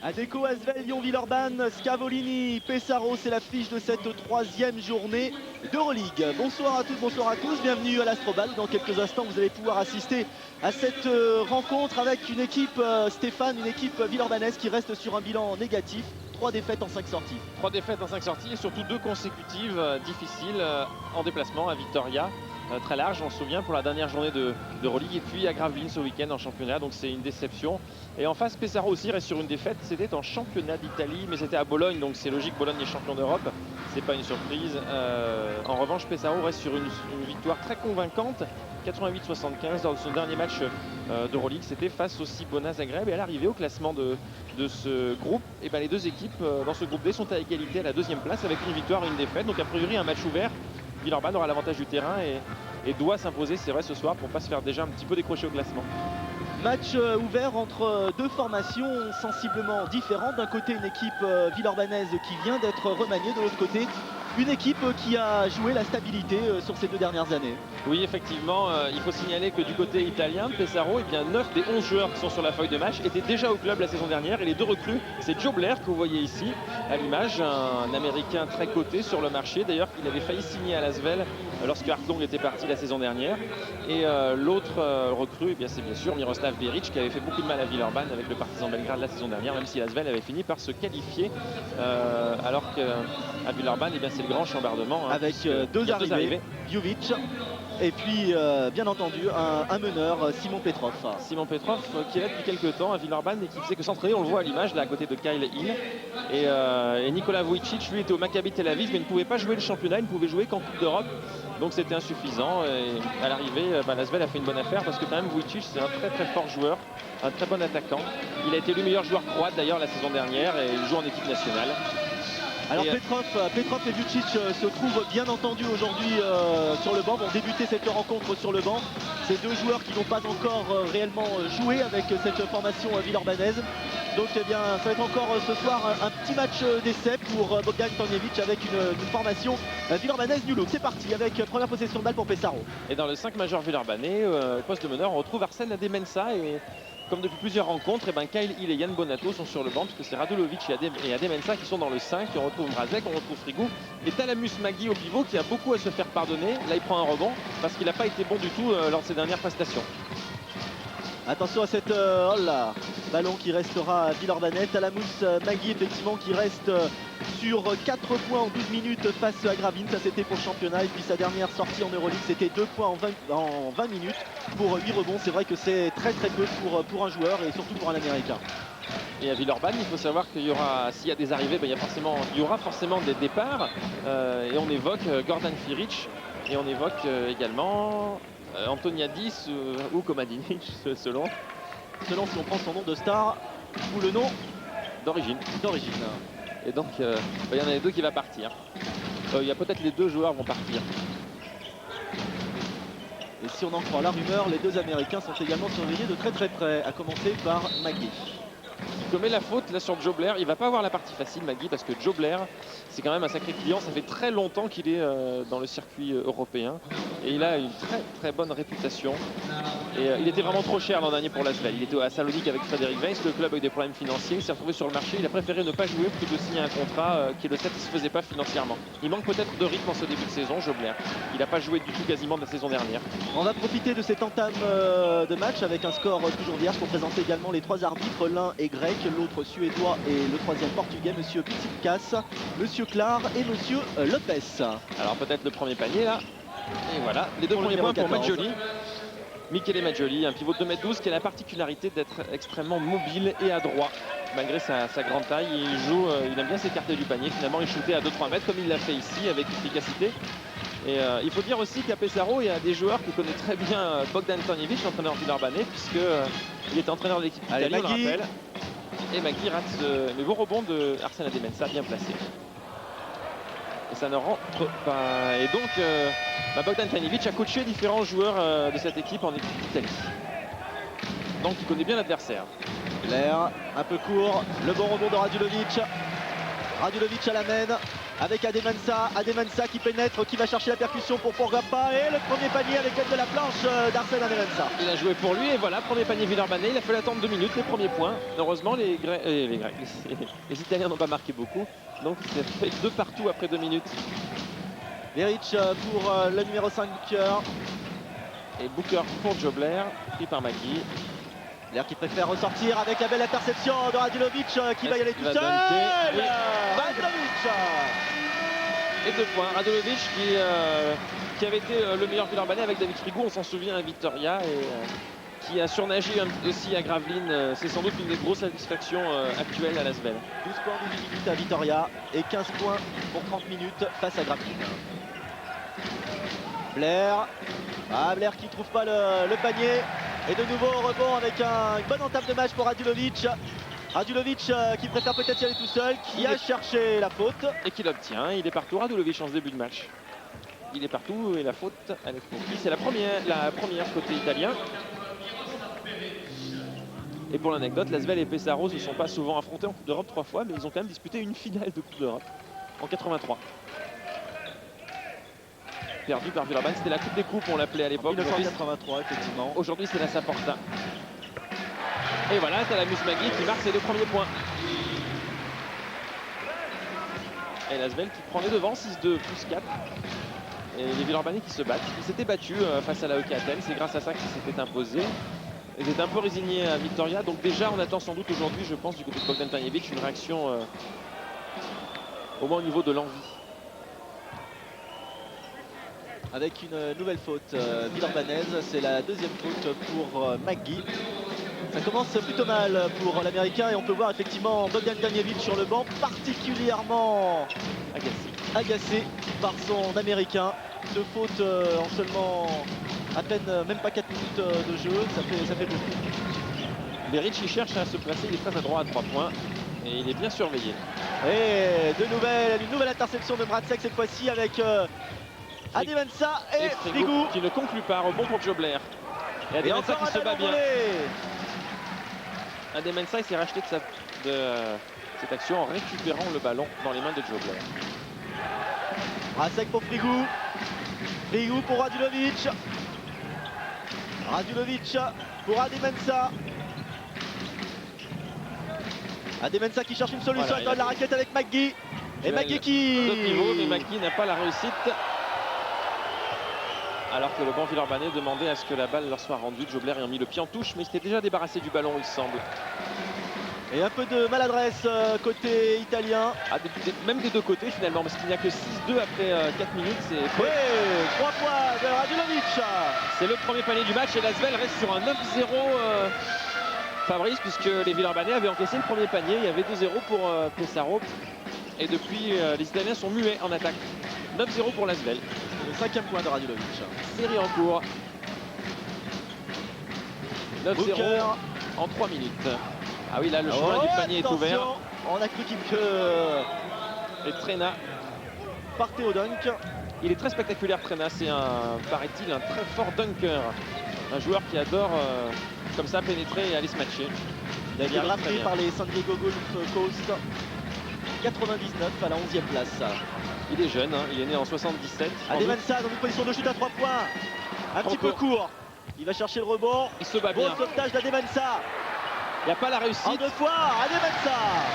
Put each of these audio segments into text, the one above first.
Adecco, Asvel, Lyon, Villeurbanne, Scavolini, Pesaro, c'est l'affiche de cette troisième journée d'Euroleague. Bonsoir à toutes, bonsoir à tous, bienvenue à l'Astrobal. Dans quelques instants, vous allez pouvoir assister à cette rencontre avec une équipe, Stéphane, une équipe villeurbannaise qui reste sur un bilan négatif. 3 défaites en 5 sorties. 3 défaites en 5 sorties et surtout 2 consécutives difficiles en déplacement à Victoria. Très large, on se souvient, pour la dernière journée d'Euroleague, et puis à Gravelines ce week-end en championnat, donc c'est une déception. Et en face, Pesaro aussi reste sur une défaite, c'était en championnat d'Italie, mais c'était à Bologne, donc c'est logique, Bologne est champion d'Europe, c'est pas une surprise. En revanche, Pesaro reste sur une victoire très convaincante, 88-75 dans son dernier match d'Euroleague, c'était face au Cibona Zagreb. Et à l'arrivée au classement de ce groupe, et ben les deux équipes dans ce groupe D sont à égalité à la deuxième place avec une victoire et une défaite, donc a priori un match ouvert. Villeurbanne aura l'avantage du terrain et doit s'imposer, c'est vrai, ce soir pour ne pas se faire déjà un petit peu décrocher au classement. Match ouvert entre deux formations sensiblement différentes. D'un côté, une équipe villeurbannaise qui vient d'être remaniée, de l'autre côté, une équipe qui a joué la stabilité sur ces 2 dernières années. Oui, effectivement, il faut signaler que du côté italien, Pesaro, eh bien 9 des 11 joueurs qui sont sur la feuille de match étaient déjà au club la saison dernière. Et les 2 recrues, c'est Joe Blair que vous voyez ici à l'image, un Américain très coté sur le marché. D'ailleurs, il avait failli signer à l'Asvel lorsque Hartlong était parti la saison dernière. Et l'autre recrue, eh bien, c'est bien sûr Miroslav Beric qui avait fait beaucoup de mal à Villeurbanne avec le Partizan Belgrade la saison dernière, même si l'Asvel avait fini par se qualifier. Alors qu'à Villeurbanne, eh bien, c'est le grand chambardement. Hein, avec 2 arrivées, Jovic. Et puis, bien entendu, un meneur, Simon Petrov. Simon Petrov qui est là depuis quelques temps à Villeurbanne et qui faisait que s'entraîner, on le voit à l'image, là à côté de Kyle Hill. Et Nikola Vujicic, lui, était au Maccabi Tel Aviv, mais il ne pouvait pas jouer le championnat, il ne pouvait jouer qu'en Coupe d'Europe. Donc c'était insuffisant. Et à l'arrivée, l'Asvel a fait une bonne affaire parce que quand même Vujicic, c'est un très très fort joueur, un très bon attaquant. Il a été élu meilleur joueur croate d'ailleurs la saison dernière et il joue en équipe nationale. Alors Petrov et Vujicic se trouvent bien entendu aujourd'hui sur le banc, vont débuter cette rencontre sur le banc. Ces 2 joueurs qui n'ont pas encore réellement joué avec cette formation villeurbannaise. Donc eh bien, ça va être encore ce soir un petit match d'essai pour Bogdan Tanjevic avec une formation villeurbannaise New Look. C'est parti avec première possession de balle pour Pesaro. Et dans le 5 majeur villeurbanais, poste de meneur, on retrouve Arsène Ademensa et comme depuis plusieurs rencontres, Kyle Hill et Yann Bonato sont sur le banc puisque c'est Radulovic et Ademensa qui sont dans le 5. Et on retrouve Mrazek, on retrouve Frigou et Talamus Magui au pivot qui a beaucoup à se faire pardonner. Là il prend un rebond parce qu'il n'a pas été bon du tout lors de ses dernières prestations. Attention à cette ballon qui restera à Villeurbanne. Talamus Magui effectivement qui reste sur 4 points en 12 minutes face à Gravelines. Ça c'était pour le championnat. Et puis sa dernière sortie en Euroleague, c'était 2 points en 20 minutes pour 8 rebonds. C'est vrai que c'est très très peu pour un joueur et surtout pour un Américain. Et à Villeurbanne, il faut savoir qu'il y aura, s'il y a des arrivées, ben, il y aura forcément des départs. Et on évoque Gordon Firic et on évoque également Antoniadis ou Komadinic selon si on prend son nom de star ou le nom d'origine. Et donc il y en a les 2 qui va partir. Il y a peut-être les 2 joueurs vont partir. Et si on en croit la rumeur, les 2 Américains sont également surveillés de très très près, à commencer par Magui. Il commet la faute là sur Joe Blair. Il va pas avoir la partie facile, Magui, parce que Joe Blair, c'est quand même un sacré client. Ça fait très longtemps qu'il est dans le circuit européen. Et il a une très très bonne réputation. Et il était vraiment trop cher l'an dernier pour l'Asvel. Il était à Salonique avec Frédéric Weiss. Le club a eu des problèmes financiers. Il s'est retrouvé sur le marché. Il a préféré ne pas jouer plutôt que de signer un contrat qui ne le satisfaisait pas financièrement. Il manque peut-être de rythme en ce début de saison, Joe Blair. Il n'a pas joué du tout quasiment de la saison dernière. On va profiter de cette entame de match avec un score toujours vierge pour présenter également les 3 arbitres. L'un est grec, l'autre suédois et le 3e portugais, monsieur Pitsikas, monsieur Clar et monsieur Lopez. Alors peut-être le premier panier là. Et voilà, les 2 premiers points pour Maggioli. Michele Maggioli, un pivot de 2m12 qui a la particularité d'être extrêmement mobile et adroit. Malgré sa grande taille, il aime bien s'écarter du panier. Finalement, il shootait à 2-3 mètres comme il l'a fait ici avec efficacité. Et il faut dire aussi qu'à Pesaro, il y a des joueurs qui connaissent très bien Bogdan Tanjevic, l'entraîneur villeurbanais, puisqu'il était entraîneur de l'équipe d'Italie, on le rappelle. Et Magui rate le beau rebond de Arsène Ademensa, bien placé. Et ça ne rentre pas. Et donc, Bogdan Tanjevic a coaché différents joueurs de cette équipe en équipe d'Italie. Donc, il connaît bien l'adversaire. L'air un peu court, le bon rebond de Radulovic. Radulovic à la main. avec Ademensah qui pénètre, qui va chercher la percussion pour Pourgapa et le premier panier avec l'aide de la planche d'Arsène Ademensah. Il a joué pour lui et voilà, premier panier Villeurbanne. Il a fallu attendre 2 minutes, les premiers points. Heureusement, les Italiens n'ont pas marqué beaucoup. Donc c'est fait 2 partout après 2 minutes. Veric pour le numéro 5 Booker. Et Booker pour Joe Blair, pris par Maggi. Blair qui préfère ressortir avec la belle interception de Radulovic qui va y aller tout seul. Oui. Radulovic. Et 2 points. Radulovic qui avait été le meilleur Villeurbanne avec David Frigou, on s'en souvient à Victoria, et qui a surnagé aussi à Gravelines. C'est sans doute une des grosses satisfactions actuelles à l'Asvel. 12 points en 18 minutes à Vitoria et 15 points pour 30 minutes face à Gravelines. Blair. Blair qui ne trouve pas le panier. Et de nouveau au rebond avec une bonne entame de match pour Radulovic. Radulovic qui préfère peut-être y aller tout seul, qui a cherché la faute. Et qui l'obtient. Il est partout, Radulovic, en ce début de match. Il est partout et la faute, elle est comprise. C'est la première côté italien. Et pour l'anecdote, l'Asvel et Pesaro ne se sont pas souvent affrontés en Coupe d'Europe 3 fois, mais ils ont quand même disputé une finale de Coupe d'Europe en 83. Perdu par Villeurbanne, c'était la Coupe des Coupes, on l'appelait à l'époque. 1983, effectivement. Aujourd'hui, c'est la Saporta. Et voilà, c'est la Maggi qui marque ses 2 premiers points. Et l'Asvel qui prend les devants, 6-2 plus 4. Et les Villeurbanais qui se battent. Ils s'étaient battus face à la Hockey Athènes, c'est grâce à ça qu'ils s'étaient imposés. Ils étaient un peu résignés à Victoria, donc déjà on attend sans doute aujourd'hui, je pense, du côté de Bogdan Tanjevic, une réaction au moins au niveau de l'envie. Avec une nouvelle faute villeurbannaise, c'est la deuxième faute pour Maggi. Ça commence plutôt mal pour l'Américain et on peut voir effectivement Bogdan Tanjevic sur le banc, particulièrement agacé par son Américain. 2 fautes en seulement à peine, même pas 4 minutes de jeu, ça fait beaucoup. Veric il cherche à se placer, il est très adroit à 3 points et il est bien surveillé. Et une nouvelle interception de Mracek cette fois-ci avec Ademensah et Frigou qui ne conclut pas, rebond pour Joe Blair. Et Ademensah qui se bat bien. Ademensah s'est racheté de cette action en récupérant le ballon dans les mains de Joe Blair. Mracek pour Frigou. Frigou pour Radulovic. Radulovic pour Ademensah. Ademensah qui cherche une solution, voilà, la raquette avec Maggi. Et Maggi qui... mais Maggi n'a pas la réussite. Alors que le banc Villeurbanais demandait à ce que la balle leur soit rendue. Joe Blair ayant mis le pied en touche, mais il s'était déjà débarrassé du ballon, il semble. Et un peu de maladresse côté italien. Même des deux côtés finalement, parce qu'il n'y a que 6-2 après 4 minutes. C'est 3 points de Radulovic. C'est le premier panier du match et l'Asvel reste sur un 9-0 Fabrice, puisque les Villeurbanais avaient encaissé le premier panier. Il y avait 2-0 pour Pesaro. Et depuis, les Italiens sont muets en attaque. 9-0 pour l'Asvel. Le 5e point de Radulovic. Série en cours. 9-0 en 3 minutes. Ah oui, là, le chemin du panier est ouvert. On a cru qu'il Et Trena partait au dunk. Il est très spectaculaire, Trena. C'est paraît-il, un très fort dunker. Un joueur qui adore comme ça pénétrer et aller se matcher. Il a été rappelé par les San Diego Gulf Coast. 99 à la 11e place. Il est jeune, hein, il est né en 77. Ademensah dans une position de chute à 3 points. Un petit peu court. Il va chercher le rebond. Il se bat bien. Bon sauvetage d'Ademensah. Il n'y a pas la réussite. En 2 fois, Ademensah.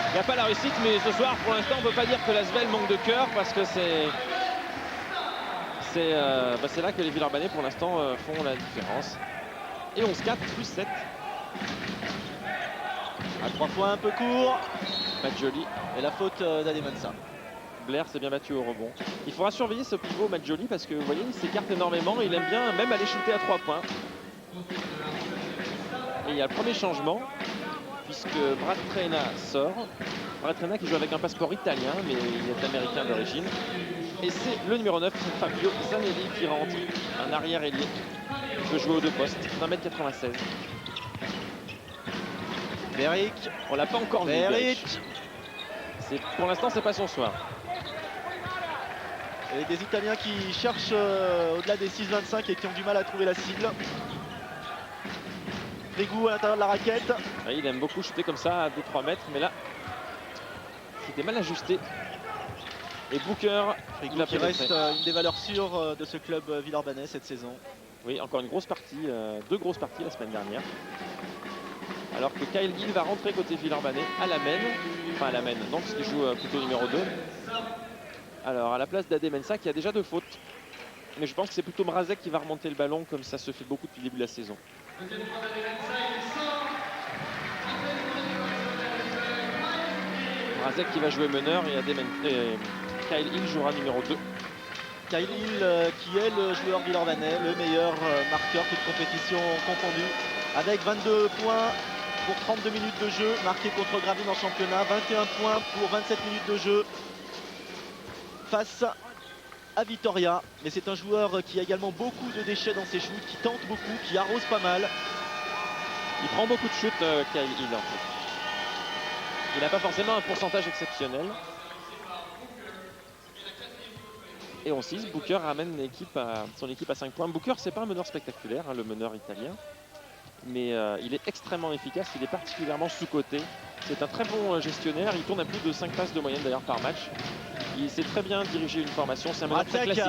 Il n'y a pas la réussite, mais ce soir, pour l'instant, on ne peut pas dire que l'Asvel manque de cœur parce que c'est là que les Villeurbanais, pour l'instant, font la différence. Et 11-4, plus 7. À 3 points un peu court. Maggioli. Et la faute d'Ademensah. Blair s'est bien battu au rebond. Il faudra surveiller ce pivot Maggioli parce que vous voyez, il s'écarte énormément. Il aime bien même aller shooter à 3 points. Et il y a le premier changement puisque Brad Trena sort. Brad Trena qui joue avec un passeport italien mais il est américain d'origine. Et c'est le numéro 9, Fabio Zanelli qui rentre. Un arrière ailier qui peut jouer aux 2 postes. 1m96. Veric. On l'a pas encore vu. Veric. Pour l'instant, c'est pas son soir. Et des Italiens qui cherchent au-delà des 6,25 et qui ont du mal à trouver la cible. Frigou à l'intérieur de la raquette. Oui, il aime beaucoup shooter comme ça à 2-3 mètres, mais là, c'était mal ajusté. Et Booker, Frigo il a qui reste pénétré. une des valeurs sûres de ce club villeurbanais cette saison. Oui, encore une grosse partie, deux grosses parties la semaine dernière. Alors que Kyle Hill va rentrer côté Villeurbanais à la Maine. Enfin à la Maine, non, parce qu'il joue plutôt numéro 2. Alors à la place d'Adé Mensah qui a déjà 2 fautes. Mais je pense que c'est plutôt Mrazek qui va remonter le ballon comme ça se fait beaucoup depuis le début de la saison. Mrazek qui va jouer meneur et Kyle Hill jouera numéro 2. Kyle Hill qui est le joueur villeurbanais, le meilleur marqueur toute compétition confondue, avec 22 points pour 32 minutes de jeu, marqué contre Gravelines en championnat, 21 points pour 27 minutes de jeu face à Vitoria. Mais c'est un joueur qui a également beaucoup de déchets dans ses shoots, qui tente beaucoup, qui arrose pas mal. Il prend beaucoup de shoots, Kyle Hill en fait. Il n'a pas forcément un pourcentage exceptionnel. Et en 6, Booker ramène son équipe à 5 points. Booker, c'est pas un meneur spectaculaire, hein, le meneur italien. Mais il est extrêmement efficace, il est particulièrement sous-coté. C'est un très bon gestionnaire, il tourne à plus de 5 passes de moyenne d'ailleurs par match. Il sait très bien diriger une formation, c'est un meneur très classique.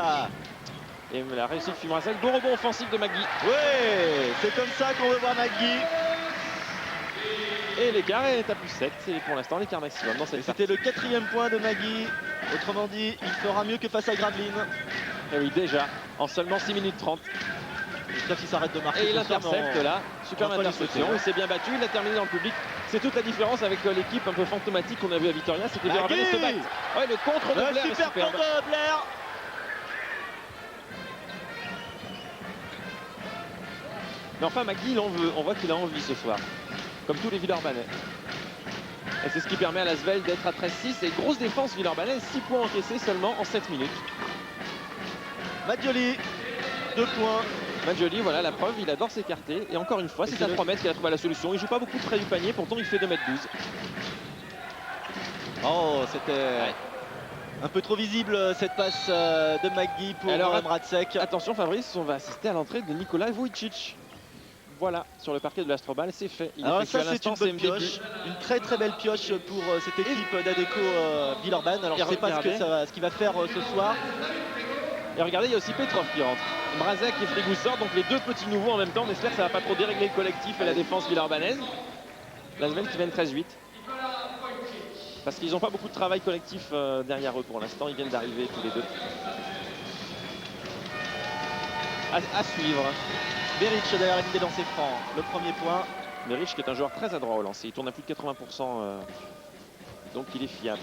Et la réussite de Mrazek, bon rebond offensif de McGee. Ouais, c'est comme ça qu'on veut voir McGee. Et l'écart est à plus 7, c'est pour l'instant l'écart maximum dans cette partie. C'était le 4e point de McGee. Autrement dit, il fera mieux que face à Gravelines. Et oui, déjà, en seulement 6 minutes 30. J'espère qu'il s'arrête de marquer. Et il intercepte là, super interception, il s'est bien battu, il a terminé dans le public. C'est toute la différence avec l'équipe un peu fantomatique qu'on a vu à Vitoria, c'était Villeurbanais se battre. Ouais, le contre de Blair est super superbe. contre de Blair. Mais enfin, McGee, on voit qu'il a envie ce soir, comme tous les Villeurbanais. Et c'est ce qui permet à l'Asvel d'être à 13-6. Et grosse défense Villeurbanais, 6 points encaissés seulement en 7 minutes. Maggioli, 2 points. Maggioli, voilà la preuve, il adore s'écarter. Et encore une fois, c'est à 3 mètres qu'il a trouvé la solution. Il joue pas beaucoup près du panier, pourtant il fait 2 mètres 12. Oh, c'était un peu trop visible cette passe de McGee pour Mrazek. Attention Fabrice, on va assister à l'entrée de Nicolas Vujicic. Voilà, sur le parquet de l'Astrobal, c'est fait. Il alors ça, c'est une bonne pioche, une très belle pioche pour cette équipe d'Adecco Villeurbanne. Alors je ne sais pas ce qu'il va faire ce soir. Et regardez, il y a aussi Petrov qui rentre. Mrazek et Frigou sortent, donc les deux petits nouveaux en même temps. On espère que ça ne va pas trop dérégler le collectif et la défense villeurbannaise. L'Asvel qui mène 13-8. Parce qu'ils n'ont pas beaucoup de travail collectif derrière eux pour l'instant. Ils viennent d'arriver tous les deux. À suivre. Beric d'ailleurs est dans ses francs, le premier point. Beric qui est un joueur très adroit au lancer, il tourne à plus de 80%, donc il est fiable.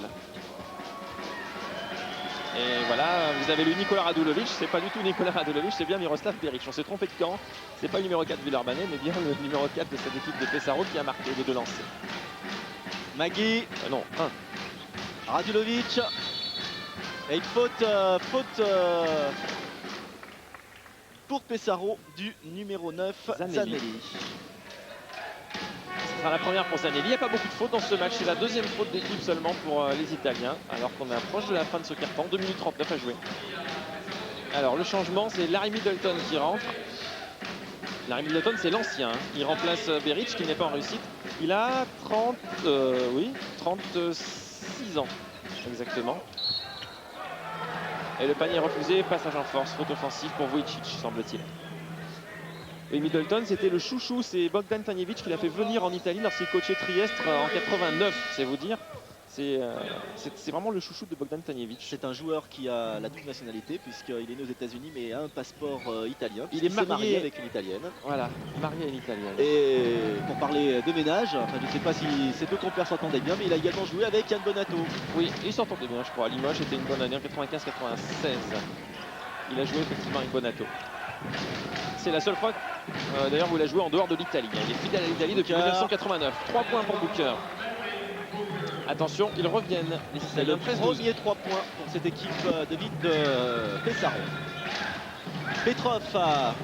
Et voilà, vous avez le Nikola Radulovic, c'est pas du tout Nikola Radulovic, c'est bien Miroslav Beric. On s'est trompé de camp, c'est pas le numéro 4 Villeurbanais, mais bien le numéro 4 de cette équipe de Pesaro qui a marqué les 2 lancers. McGee, non, 1. Radulovic, et une faute pour Pesaro du numéro 9, Zanelli. Ce sera la première pour Zanelli. Il n'y a pas beaucoup de fautes dans ce match. C'est la 2e faute d'équipe seulement pour les Italiens. Alors qu'on est proche de la fin de ce quart-temps. 2 minutes 39 à jouer. Alors le changement, c'est Larry Middleton qui rentre. Larry Middleton, c'est l'ancien. Il remplace Beric qui n'est pas en réussite. Il a 36 ans exactement. Et le panier refusé, passage en force, faute offensive pour Vujicic, semble-t-il. Et Middleton, c'était le chouchou, c'est Bogdan Tanjevic qui l'a fait venir en Italie lorsqu'il coachait Trieste en 89, c'est vous dire. C'est vraiment le chouchou de Bogdan Tanjevic. C'est un joueur qui a la double nationalité puisqu'il est né aux États-Unis mais a un passeport italien. Il est marié avec une Italienne. Voilà, marié à une Italienne. Et pour parler de ménage, enfin, je ne sais pas si ces deux compères s'entendaient bien, mais il a également joué avec Yann Bonato. Oui, il s'entendait bien, je crois. Limoges, c'était une bonne année en 95-96. Il a joué effectivement avec Bonato. C'est la seule fois d'ailleurs où il a joué en dehors de l'Italie. Il est fidèle à l'Italie depuis 1989. 3 points pour Booker. Attention, ils reviennent. C'est le premier 3 points pour cette équipe de Pesaro. Petrov.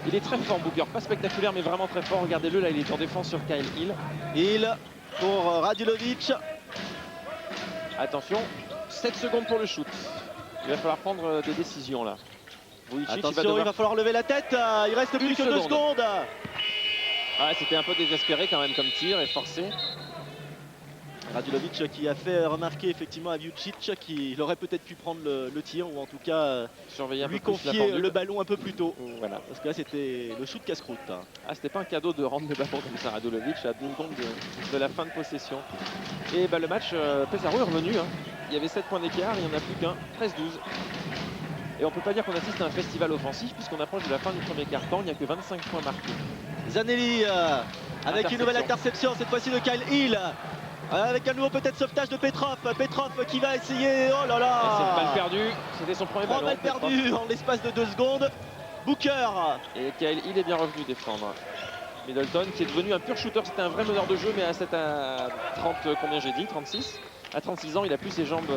Il est très fort Booker, pas spectaculaire mais vraiment très fort. Regardez-le, là il est en défense sur Kyle Hill. Hill pour Radulovic. Attention, 7 secondes pour le shoot. Il va falloir prendre des décisions là. Vujicic, il va falloir lever la tête. Il reste plus que 2 secondes. Ah, c'était un peu désespéré quand même comme tir et forcé. Radulovic qui a fait remarquer effectivement à Vucic qu'il aurait peut-être pu prendre le tir ou en tout cas Surveiller un lui peu plus la confier pendule. le ballon un peu plus tôt. Voilà. Parce que là c'était le shoot casse-croûte. Ah, c'était pas un cadeau de rendre le ballon comme ça, Radulovic à 2 secondes de la fin de possession. Et bah, le match, Pesaro est revenu. Hein. Il y avait 7 points d'écart, il n'y en a plus qu'un, 13-12. Et on peut pas dire qu'on assiste à un festival offensif puisqu'on approche de la fin du premier quart-temps, il n'y a que 25 points marqués. Zanelli avec une nouvelle interception, cette fois-ci de Kyle Hill. Avec un nouveau peut-être sauvetage de Petrov. Petrov qui va essayer. Oh là là. C'est une balle perdue. C'était son premier 3 ballon. balles perdues en l'espace de 2 secondes. Booker. Et Kyle Hill est bien revenu défendre. Middleton qui est devenu un pur shooter. C'était un vrai meneur de jeu, mais à 30, combien j'ai dit, 36. À 36 ans, il a plus ses jambes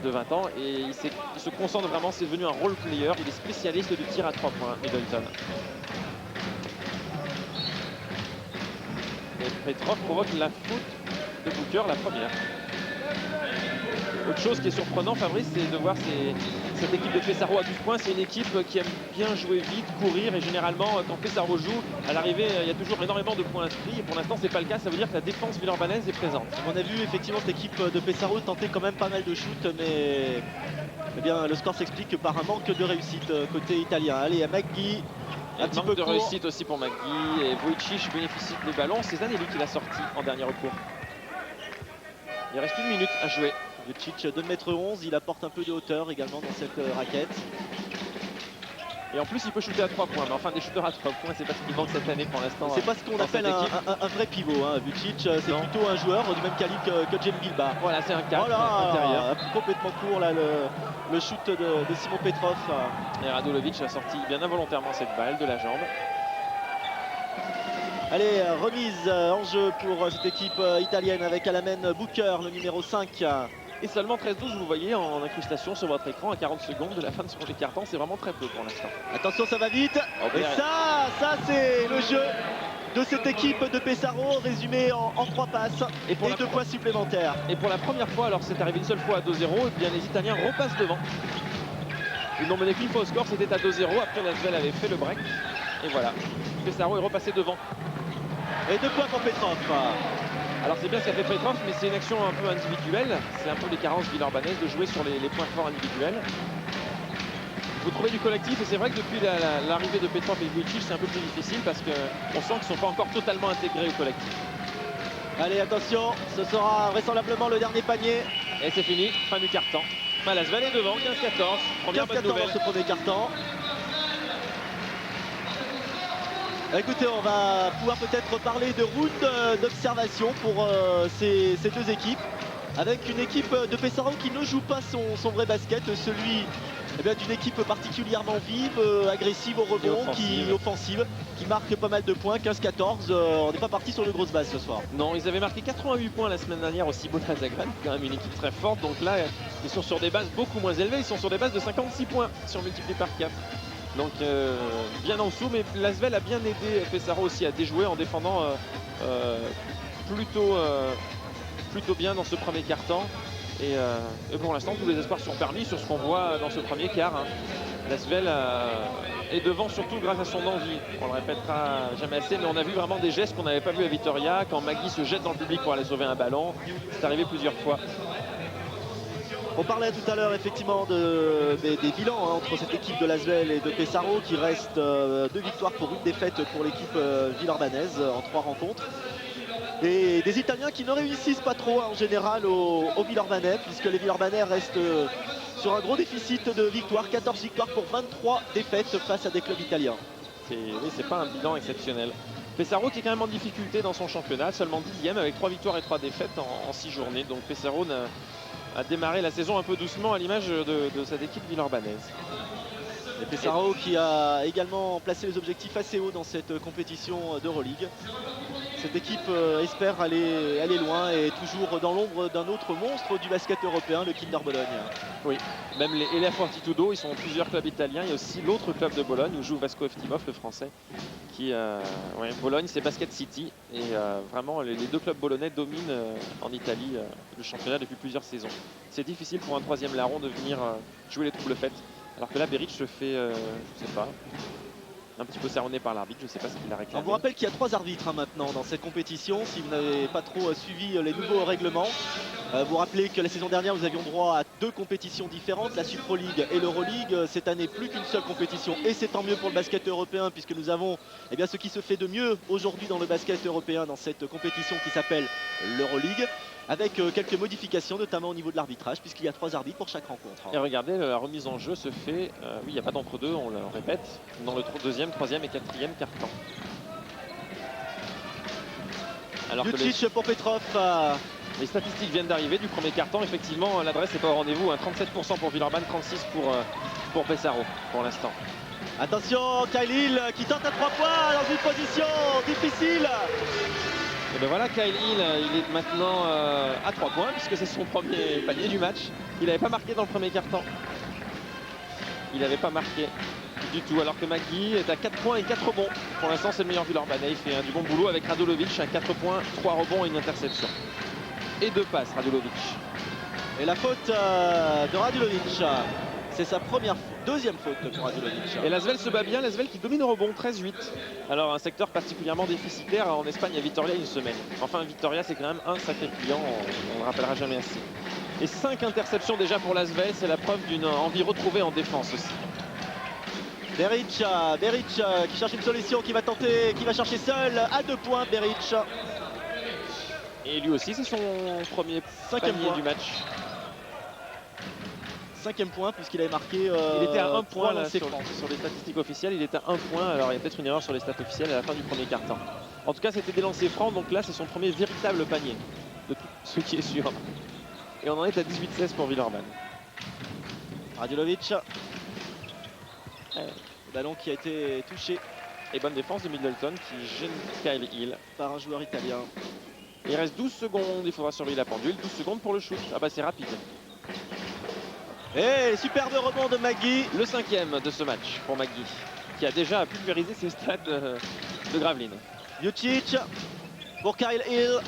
de 20 ans. Et il se concentre vraiment. C'est devenu un role player. Il est spécialiste du tir à 3 points, Middleton. Et Petrov provoque la faute de Booker, la première. Autre chose qui est surprenant, Fabrice, c'est de voir cette équipe de Pesaro à 12 points. C'est une équipe qui aime bien jouer vite, courir. Et généralement, quand Pesaro joue, à l'arrivée, il y a toujours énormément de points inscrits. Et pour l'instant, c'est pas le cas. Ça veut dire que la défense villeurbannaise est présente. On a vu effectivement cette équipe de Pesaro tenter quand même pas mal de shoots. Mais eh bien, le score s'explique par un manque de réussite côté italien. Allez, à McGee. Un petit peu de réussite aussi pour McGee. Et Vujicic bénéficie du ballon. C'est Zanelli qui l'a sorti en dernier recours. Il reste 1 minute à jouer. Vujicic 2,11 m, il apporte un peu de hauteur également dans cette raquette. Et en plus il peut shooter à 3 points, mais enfin des shooters à 3 points c'est pas ce qui manque cette année pour l'instant. C'est pas ce qu'on appelle un vrai pivot, hein. Vujicic c'est plutôt un joueur du même calibre que Jem Bilba. Voilà, c'est un 4 voilà, intérieur. Complètement court là le shoot de Simon Petrov. Et Radulovic a sorti bien involontairement cette balle de la jambe. Allez, remise en jeu pour cette équipe italienne avec à la main Booker, le numéro 5. Et seulement 13-12, vous voyez en incrustation sur votre écran à 40 secondes de la fin de ce premier quart-temps, c'est vraiment très peu pour l'instant. Attention, ça va vite. Et ça c'est le jeu de cette équipe de Pesaro, résumé en 3 passes et 2 points supplémentaires. Et pour la première fois, alors c'est arrivé une seule fois à 2-0, et bien les Italiens repassent devant. Ils n'ont mené qu'une fois au score, c'était à 2-0, après Lasvel avait fait le break. Et voilà, Pesaro est repassé devant. Et 2 points pour Petrov. Alors c'est bien ce qu'a fait Petrov, mais c'est une action un peu individuelle. C'est un peu les carences villeurbanaises de jouer sur les points forts individuels. Vous trouvez du collectif et c'est vrai que depuis l'arrivée de Petrov et Vujicic c'est un peu plus difficile parce qu'on sent qu'ils ne sont pas encore totalement intégrés au collectif. Allez attention, ce sera vraisemblablement le dernier panier. Et c'est fini, fin du quart-temps. Lasvel est devant, 15-14. Première bonne nouvelle. Ce premier quart-temps. Écoutez, on va pouvoir peut-être parler de route d'observation pour ces 2 équipes. Avec une équipe de Pesaro qui ne joue pas son vrai basket, celui d'une équipe particulièrement vive, agressive au rebond, offensive, qui marque pas mal de points, 15-14. On n'est pas parti sur de grosses bases ce soir. Non, ils avaient marqué 88 points la semaine dernière au Cibona Zagreb, quand même une équipe très forte. Donc là, ils sont sur des bases beaucoup moins élevées, ils sont sur des bases de 56 points si on multiplie par 4. Donc bien en dessous, mais Lasvel a bien aidé Pesaro aussi à déjouer en défendant plutôt bien dans ce premier quart-temps. Et pour l'instant, tous les espoirs sont permis sur ce qu'on voit dans ce premier quart. Hein. Lasvel est devant surtout grâce à son envie. On le répétera jamais assez, mais on a vu vraiment des gestes qu'on n'avait pas vu à Vitoria. Quand Magui se jette dans le public pour aller sauver un ballon, c'est arrivé plusieurs fois. On parlait tout à l'heure effectivement des bilans entre cette équipe de Lasvel et de Pesaro qui reste 2 victoires pour 1 défaite pour l'équipe villeurbannaise en 3 rencontres. Et des Italiens qui ne réussissent pas trop en général aux Villeurbanais puisque les Villeurbanais restent sur un gros déficit de victoires, 14 victoires pour 23 défaites face à des clubs italiens. Oui, c'est pas un bilan exceptionnel. Pesaro qui est quand même en difficulté dans son championnat, seulement 10e avec 3 victoires et 3 défaites en 6 journées. Donc Pesaro a démarré la saison un peu doucement à l'image de cette équipe villeurbannaise. Et Pesaro qui a également placé les objectifs assez hauts dans cette compétition d'Euroleague. Cette équipe espère aller loin et toujours dans l'ombre d'un autre monstre du basket européen, le Kinder Bologne. Oui, même les Elia Fortitudo, ils sont plusieurs clubs italiens. Il y a aussi l'autre club de Bologne où joue Vasco Eftimov, le français. Bologne, c'est Basket City. Et vraiment, les 2 clubs bolonais dominent en Italie le championnat depuis plusieurs saisons. C'est difficile pour un 3e larron de venir jouer les troubles faites. Alors que là, Beric se fait, je sais pas, Un petit peu sermonné par l'arbitre, je ne sais pas ce qu'il a On réclamé. vous rappelle qu'il y a 3 arbitres maintenant dans cette compétition, si vous n'avez pas trop suivi les nouveaux règlements. Vous rappelez que la saison dernière, nous avions droit à 2 compétitions différentes, la Supro League et l'Euroleague. Cette année, plus qu'une seule compétition, et c'est tant mieux pour le basket européen, puisque nous avons ce qui se fait de mieux aujourd'hui dans le basket européen, dans cette compétition qui s'appelle l'Euroleague, avec quelques modifications, notamment au niveau de l'arbitrage, puisqu'il y a 3 arbitres pour chaque rencontre. Et regardez, la remise en jeu se fait, oui, il n'y a pas d'entre-deux, on le répète, dans le deuxième, troisième et quatrième quart-temps. Alors que Jucic pour Petrov. les statistiques viennent d'arriver du premier quart-temps. Effectivement, l'adresse n'est pas au rendez-vous. 37% pour Villeurbanne, 36% pour Pesaro pour l'instant. Attention, Kyle Hill qui tente à 3 points dans une position difficile. Et bien voilà, Kyle Hill, il est maintenant à 3 points puisque c'est son premier panier du match. Il n'avait pas marqué dans le premier quart-temps. Il n'avait pas marqué du tout, alors que McGee est à 4 points et 4 rebonds. Pour l'instant, c'est le meilleur Villeurbanne. Il fait du bon boulot avec Radulovic à 4 points, 3 rebonds et une interception. Et 2 passes, Radulovic. Et la faute de Radulovic. C'est sa deuxième faute pour Radulovic. Et Lasvel se bat bien, Lasvel qui domine au rebond, 13-8. Alors un secteur particulièrement déficitaire en Espagne à Vitoria une semaine. Enfin, Vitoria, c'est quand même un sacré client, on ne le rappellera jamais assez. Et 5 interceptions déjà pour Lasvel, c'est la preuve d'une envie retrouvée en défense aussi. Beric qui cherche une solution, qui va tenter, qui va chercher seul à 2 points, Beric. Et lui aussi, c'est son premier panier du match. 5e point puisqu'il avait marqué il était à 1 point là, sur francs. les statistiques officielles, il était à 1 point. Alors il y a peut-être une erreur sur les stats officielles à la fin du premier quart-temps. En tout cas, c'était des lancers francs, donc là c'est son premier véritable panier, de tout ce qui est sûr. Et on en est à 18-16 pour Villeurbanne. Radulovic. Le ballon qui a été touché. Et bonne défense de Middleton qui gêne Kyle Hill Par un joueur italien. Il reste 12 secondes, il faudra surveiller la pendule. 12 secondes pour le shoot. Ah bah c'est rapide. Et superbe rebond de McGee. Le 5e de ce match pour McGee, qui a déjà pulvérisé ses stats de Gravelines. Jucic pour Kyle Hill.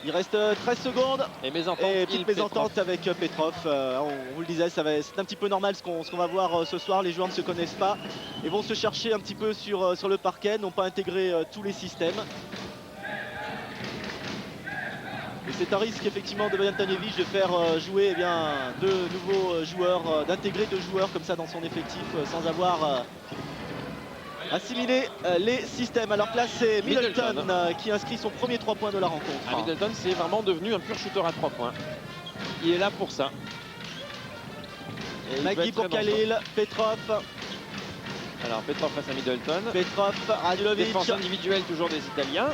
Il reste 13 secondes. Et mésentente, et petite mésentente avec Petrov. On vous le disait, c'est un petit peu normal ce qu'on va voir ce soir. Les joueurs ne se connaissent pas et vont se chercher un petit peu sur le parquet, n'ont pas intégré tous les systèmes. Et c'est un risque effectivement de Bojan Tanjevic de faire jouer deux nouveaux joueurs, d'intégrer 2 joueurs comme ça dans son effectif sans avoir assimilé les systèmes. Alors que là c'est Middleton qui inscrit son premier 3 points de la rencontre. Middleton c'est vraiment devenu un pur shooter à 3 points. Il est là pour ça. McGee pour Khalil, Petrov. Alors Petrov face à Middleton. Petrov, Radulovic. Défense individuelle toujours des Italiens.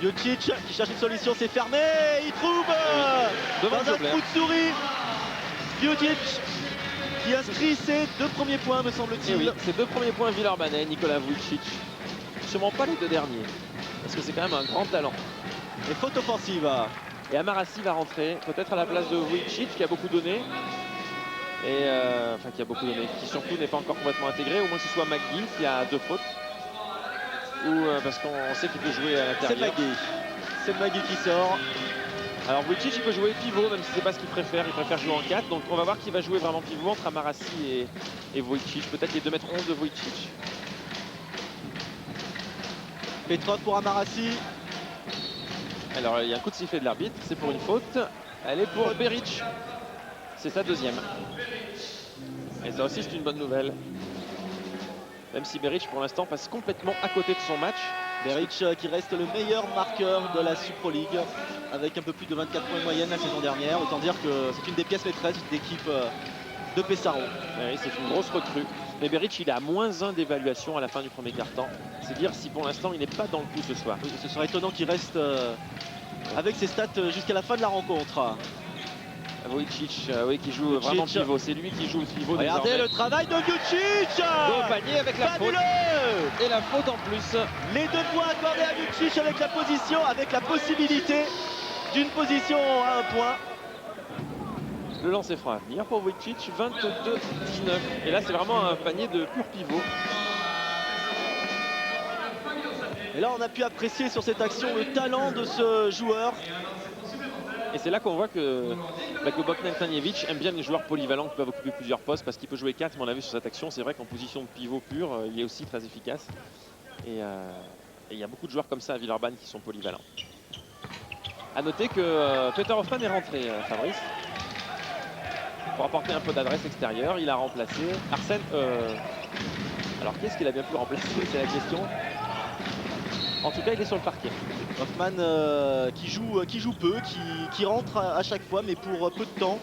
Jucic qui cherche une solution, c'est fermé, il trouve dans un trou de souris. Jucic qui inscrit ses 2 premiers points me semble-t-il. Oui, ses 2 premiers points Villeurbanais, Nikola Vujicic. Sûrement pas les 2 derniers, parce que c'est quand même un grand talent. Et faute offensive. Et Amarassi va rentrer, peut-être à la place de Vujicic qui a beaucoup donné. Et enfin qui a beaucoup donné, qui surtout n'est pas encore complètement intégré, au moins que ce soit McGee qui a 2 fautes. Ou parce qu'on sait qu'il peut jouer à l'intérieur. C'est McGee qui sort. Alors Vujicic il peut jouer pivot même si c'est pas ce qu'il préfère, il préfère jouer en 4. Donc on va voir qui va jouer vraiment pivot entre Amarassi et Vujicic. Peut-être les 2m11 de Vujicic. Petrov pour Amarassi. Alors il y a un coup de sifflet de l'arbitre, c'est pour une faute. Elle est pour Beric. C'est sa 2e. Et ça aussi c'est une bonne nouvelle. Même si Beric pour l'instant passe complètement à côté de son match. Beric qui reste le meilleur marqueur de la Supro League avec un peu plus de 24 points de moyenne la saison dernière. Autant dire que c'est une des pièces maîtresses de l'équipe de Pesaro. Oui, c'est une grosse recrue. Mais Beric il est à -1 d'évaluation à la fin du premier quart-temps. C'est dire si pour l'instant il n'est pas dans le coup ce soir. Oui, ce serait étonnant qu'il reste avec ses stats jusqu'à la fin de la rencontre. Vujicic, oui, qui joue vraiment pivot. C'est lui qui joue le pivot. Regardez désormais. le travail de Jucic. Au panier avec la faute. Et la faute en plus. Les 2 points accordés à Jucic avec la position, avec la possibilité d'une position à 1 point. Le lancer franc à venir pour Vujicic, 22-19. Et là c'est vraiment un panier de pur pivot. Et là on a pu apprécier sur cette action le talent de ce joueur. Et c'est là qu'on voit que que Bogdan Tanjevic aime bien les joueurs polyvalents qui peuvent occuper plusieurs postes parce qu'il peut jouer 4, mais on l'a vu sur cette action. C'est vrai qu'en position de pivot pur, il est aussi très efficace. Et il y a beaucoup de joueurs comme ça à Villeurbanne qui sont polyvalents. A noter que Peter Hoffmann est rentré, Fabrice, pour apporter un peu d'adresse extérieure. Il a remplacé Arsène. Alors qu'est-ce qu'il a bien pu remplacer? C'est la question. En tout cas, il est sur le parquet. Hoffmann qui joue peu, qui rentre à chaque fois, mais pour peu de temps.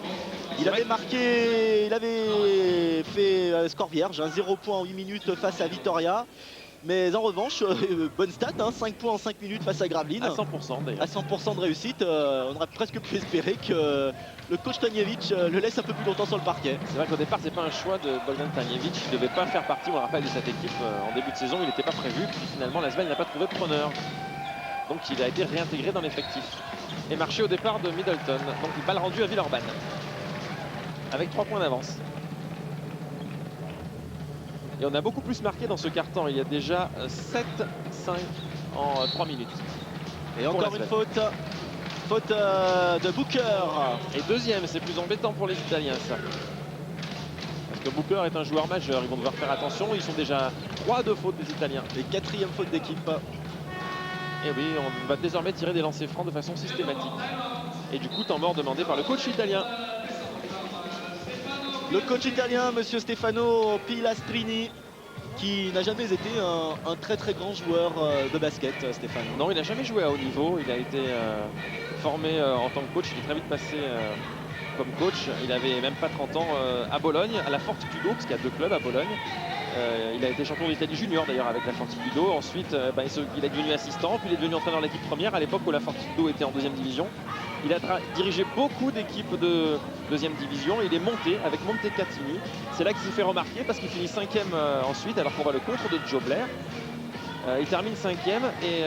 Il avait marqué, il avait fait score vierge, 0 points en 8 minutes face à Vitoria. Mais en revanche, bonne stat, 5 points en 5 minutes face à Gravelines. À 100% d'ailleurs. À 100% de réussite, on aurait presque pu espérer que le coach Tanjevic le laisse un peu plus longtemps sur le parquet. C'est vrai qu'au départ, c'est pas un choix de Bogdan Tanjevic. Il ne devait pas faire partie, on le rappelle, de cette équipe en début de saison. Il n'était pas prévu. Puis finalement, l'Asvel n'a pas trouvé de preneur. Donc il a été réintégré dans l'effectif. Et marché au départ de Middleton. Donc une balle rendue à Villeurbanne. Avec 3 points d'avance. Et on a beaucoup plus marqué dans ce quart-temps. Il y a déjà 7-5 en 3 minutes. Et encore une faute. Faute de Booker. Et deuxième, c'est plus embêtant pour les Italiens ça. Parce que Booker est un joueur majeur. Ils vont devoir faire attention. Ils sont déjà 3 de faute des Italiens. Et 4e faute d'équipe. Et oui, on va désormais tirer des lancers francs de façon systématique. Et du coup, temps mort demandé par le coach italien. Le coach italien, monsieur Stefano Pilastrini, qui n'a jamais été un très très grand joueur de basket, Stéphane. Non, il n'a jamais joué à haut niveau. Il a été formé en tant que coach. Il est très vite passé comme coach. Il avait même pas 30 ans à Bologne, à la Fortitudo, parce qu'il y a 2 clubs à Bologne. Il a été champion d'Italie junior d'ailleurs avec la Fortitudo. Ensuite, il est devenu assistant, puis il est devenu entraîneur de l'équipe première à l'époque où la Fortitudo était en 2e division. Il a dirigé beaucoup d'équipes de 2e division. Il est monté avec Montecatini. C'est là qu'il s'est fait remarquer parce qu'il finit 5e ensuite, alors qu'on voit le contre de Joe Blair. Il termine 5e et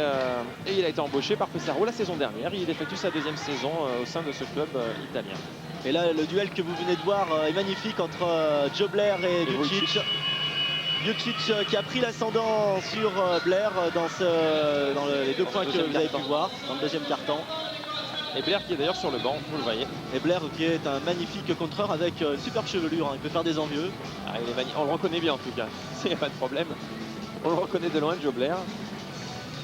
il a été embauché par Pesaro la saison dernière. Il effectue sa 2e saison au sein de ce club italien. Et là, le duel que vous venez de voir est magnifique entre Joe Blair et Vucic. Vucic qui a pris l'ascendant sur Blair dans les 2 points que vous avez pu voir dans le 2e quart-temps. Et Blair qui est d'ailleurs sur le banc, vous le voyez. Et Blair qui est un magnifique contreur avec une superbe chevelure, il peut faire des envieux. Ah, on le reconnaît bien en tout cas, il n'y a pas de problème. On le reconnaît de loin, Joe Blair.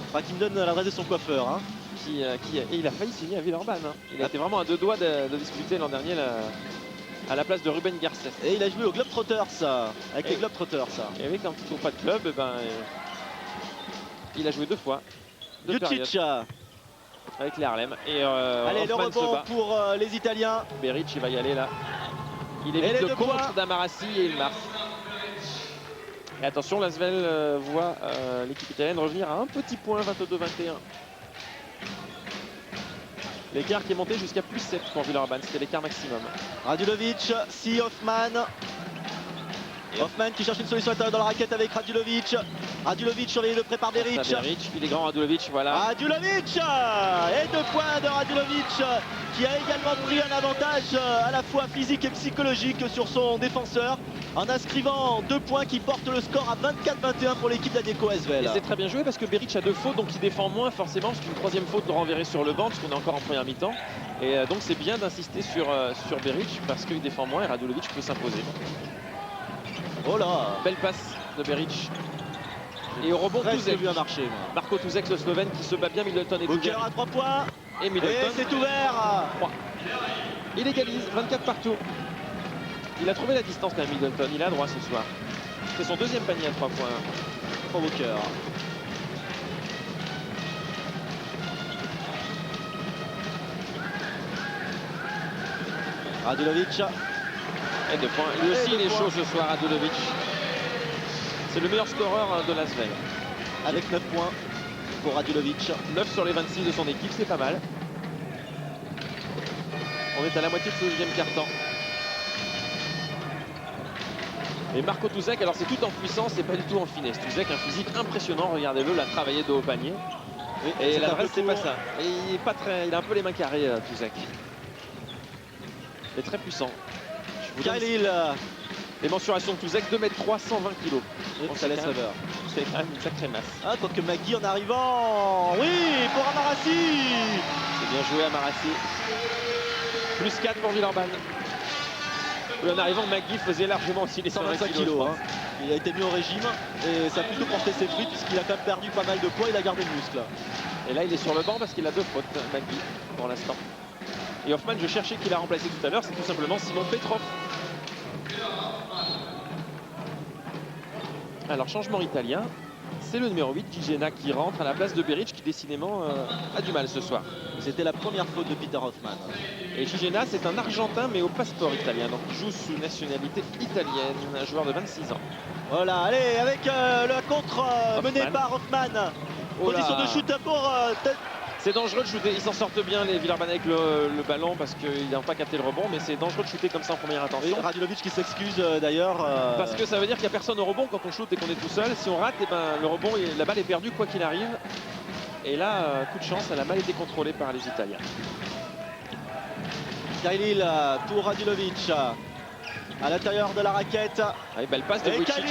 Enfin, qui me donne l'adresse de son coiffeur. Et il a failli signer à Villeurbanne. Il a été vraiment à 2 doigts de disputer l'an dernier à la place de Ruben Garcés. Et il a joué aux Globetrotters, avec les Globetrotters. Et oui, quand il ne trouve pas de club, il a joué 2 fois. Vucic avec les Harlem. Et allez, le Hoffmann rebond pour les Italiens. Beric, il va y aller là. Il évite le contre d'Amarassi et il marque. Et attention, l'Asvel voit l'équipe italienne revenir à un petit point, 22-21. L'écart qui est monté jusqu'à plus 7 pour Villeurbanne, c'était l'écart maximum. Radulovic, si Hoffmann. Hoffmann qui cherche une solution dans la raquette avec Radulovic. Radulovic surveillé de près par Beric. Il est grand Radulovic, voilà. Radulovic et 2 points de Radulovic qui a également pris un avantage à la fois physique et psychologique sur son défenseur en inscrivant 2 points qui portent le score à 24-21 pour l'équipe d'Adecco Asvel. Et c'est très bien joué parce que Beric a 2 fautes, donc il défend moins forcément parce qu'une 3e faute le renverrait sur le banc parce qu'on est encore en première mi-temps. Et donc c'est bien d'insister sur Beric parce qu'il défend moins et Radulovic peut s'imposer. Oh là, belle passe de Beric. Et au rebond, Tuzek. Vu un marché, Marco Tuzek, le Slovène, qui se bat bien. Middleton est Booker ouvert. à 3 points. Et Middleton. Et c'est ouvert. 3. Il égalise, 24 partout. Il a trouvé la distance quand même, Middleton. Il est à droit ce soir. C'est son 2e panier à 3 points pour Booker. Radulovic. Et 2 points. Lui aussi, il est chaud ce soir, Radulovic. C'est le meilleur scoreur de l'Asvel. Avec 9 points pour Radulovic. 9 sur les 26 de son équipe, c'est pas mal. On est à la moitié de ce 2e quart-temps. Et Marco Tuzek, alors c'est tout en puissance, c'est pas du tout en finesse. Tuzek, un physique impressionnant, regardez-le, il a travaillé de haut panier. Oui, et l'adresse, c'est pas ça. Et il a un peu les mains carrées, Tuzek. Il est très puissant. Khalil. Les mensurations de Tuzek, 2m3, 120 kg. Ça laisse rêveur. C'est quand même une sacrée masse. Ah, quoique Magui en arrivant. Oui, pour Amarassi. C'est bien joué, Amarassi. Plus 4 pour Villeurbanne. En arrivant, McGee faisait largement aussi les 125 kg. Hein. Il a été mis au régime et ça a plutôt porté ses fruits puisqu'il a quand même perdu pas mal de poids, il a gardé le muscle. Et là, il est sur le banc parce qu'il a 2 fautes, McGee, pour l'instant. Et Hoffman, je cherchais qui l'a remplacé tout à l'heure, c'est tout simplement Simon Petrov. Alors, changement italien. C'est le numéro 8, Gigena, qui rentre à la place de Beric, qui décidément a du mal ce soir. C'était la première faute de Peter Hoffman. Et Gigena, c'est un Argentin, mais au passeport italien. Donc, il joue sous nationalité italienne, un joueur de 26 ans. Voilà, allez, avec la contre menée par Hoffman. Position de shoot pour... c'est dangereux de shooter. Ils s'en sortent bien, les Villeurbanne, avec le ballon, parce qu'ils n'ont pas capté le rebond. Mais c'est dangereux de shooter comme ça en première intention. Et Radulovic qui s'excuse d'ailleurs. Parce que ça veut dire qu'il n'y a personne au rebond quand on shoot et qu'on est tout seul. Si on rate, et ben, le rebond, la balle est perdue quoi qu'il arrive. Et là, coup de chance, elle a mal été contrôlée par les Italiens. Khalil pour Radulovic. À l'intérieur de la raquette. Ah, belle passe de Vujicic.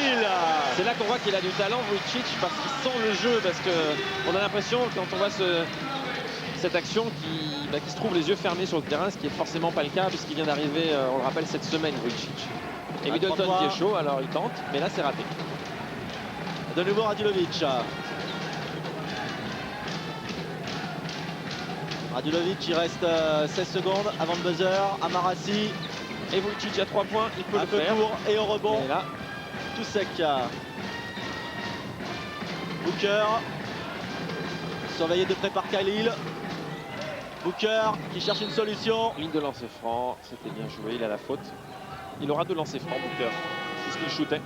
C'est là qu'on voit qu'il a du talent, Vujicic, parce qu'il sent le jeu. Parce qu'on a l'impression, quand on voit cette action, qui se trouve les yeux fermés sur le terrain, ce qui n'est forcément pas le cas, puisqu'il vient d'arriver, on le rappelle, cette semaine, Vujicic. Et Middleton qui est chaud, alors il tente, mais là c'est raté. De nouveau Radulovic. Radulovic, il reste 16 secondes avant le buzzer. Amarassi. Et Vujicic à 3 points, il peut le faire. Court et au rebond. Et là, tout sec. Booker. Surveillé de près par Khalil. Booker qui cherche une solution. Ligne de lancer franc, c'était bien joué, il a la faute. Il aura 2 lancers francs, Booker. C'est ce qu'il shootait.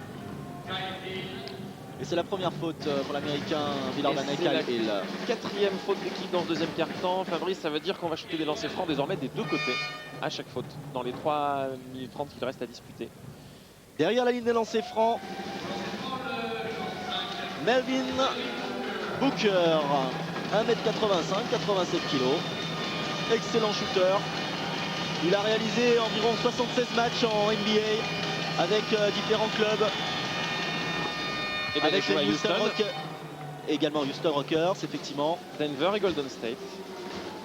Et c'est la première faute pour l'américain Villeurbanne. C'est la 4e faute d'équipe dans le deuxième quart-temps. Fabrice, ça veut dire qu'on va shooter des lancers francs désormais des 2 côtés à chaque faute dans les 3 minutes 30 qu'il reste à disputer. Derrière la ligne des lancers francs, Melvin Booker, 1m85, 87 kg. Excellent shooter. Il a réalisé environ 76 matchs en NBA avec différents clubs. Et avec les Houston Rockers, également Houston Rockers, effectivement. Denver et Golden State.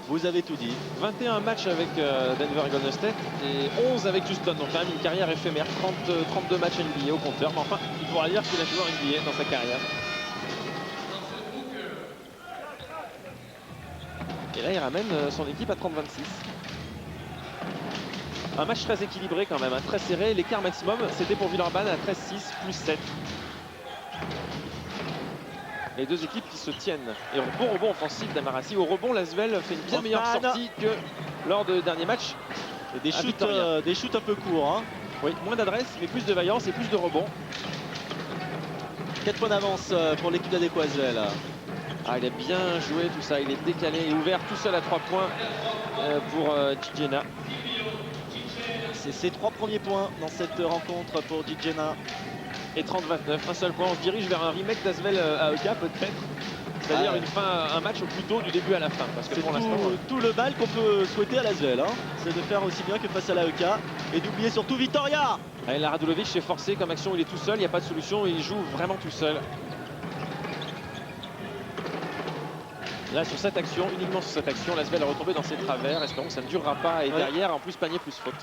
Vous avez tout dit. 21 matchs avec Denver et Golden State et 11 avec Houston. Donc quand même une carrière éphémère. 32 matchs NBA au compteur. Mais enfin, il pourra dire qu'il a joué en NBA dans sa carrière. Et là, il ramène son équipe à 30-26. Un match très équilibré quand même, hein, très serré. L'écart maximum, c'était pour Villeurbanne à 13-6, plus 7. Les deux équipes qui se tiennent. Et bon rebond offensif d'Amarassi. Au rebond, l'Asvel fait une bien meilleure sortie que lors du dernier match. Et des shoots un peu courts. Hein. Oui, moins d'adresse, mais plus de vaillance et plus de rebond. 4 points d'avance pour l'équipe d'Adequasvel. Ah, il a bien joué tout ça. Il est décalé et ouvert tout seul à 3 points pour Gigena. C'est ses 3 premiers points dans cette rencontre pour Gigena. Et 30-29, un seul point. On se dirige vers un remake d'Asvel AEK peut-être. C'est-à-dire un match au plus tôt du début à la fin. Parce que pour l'instant, tout le mal qu'on peut souhaiter à l'Asvel. Hein. C'est de faire aussi bien que face à l'AEK. Et d'oublier surtout Vitoria. Allez, la Radulovic s'est forcé comme action. Il est tout seul, il n'y a pas de solution. Il joue vraiment tout seul. Là, sur cette action, uniquement sur cette action, l'Asvel est retombé dans ses travers. Espérons que ça ne durera pas. Et derrière, en plus, panier plus faute.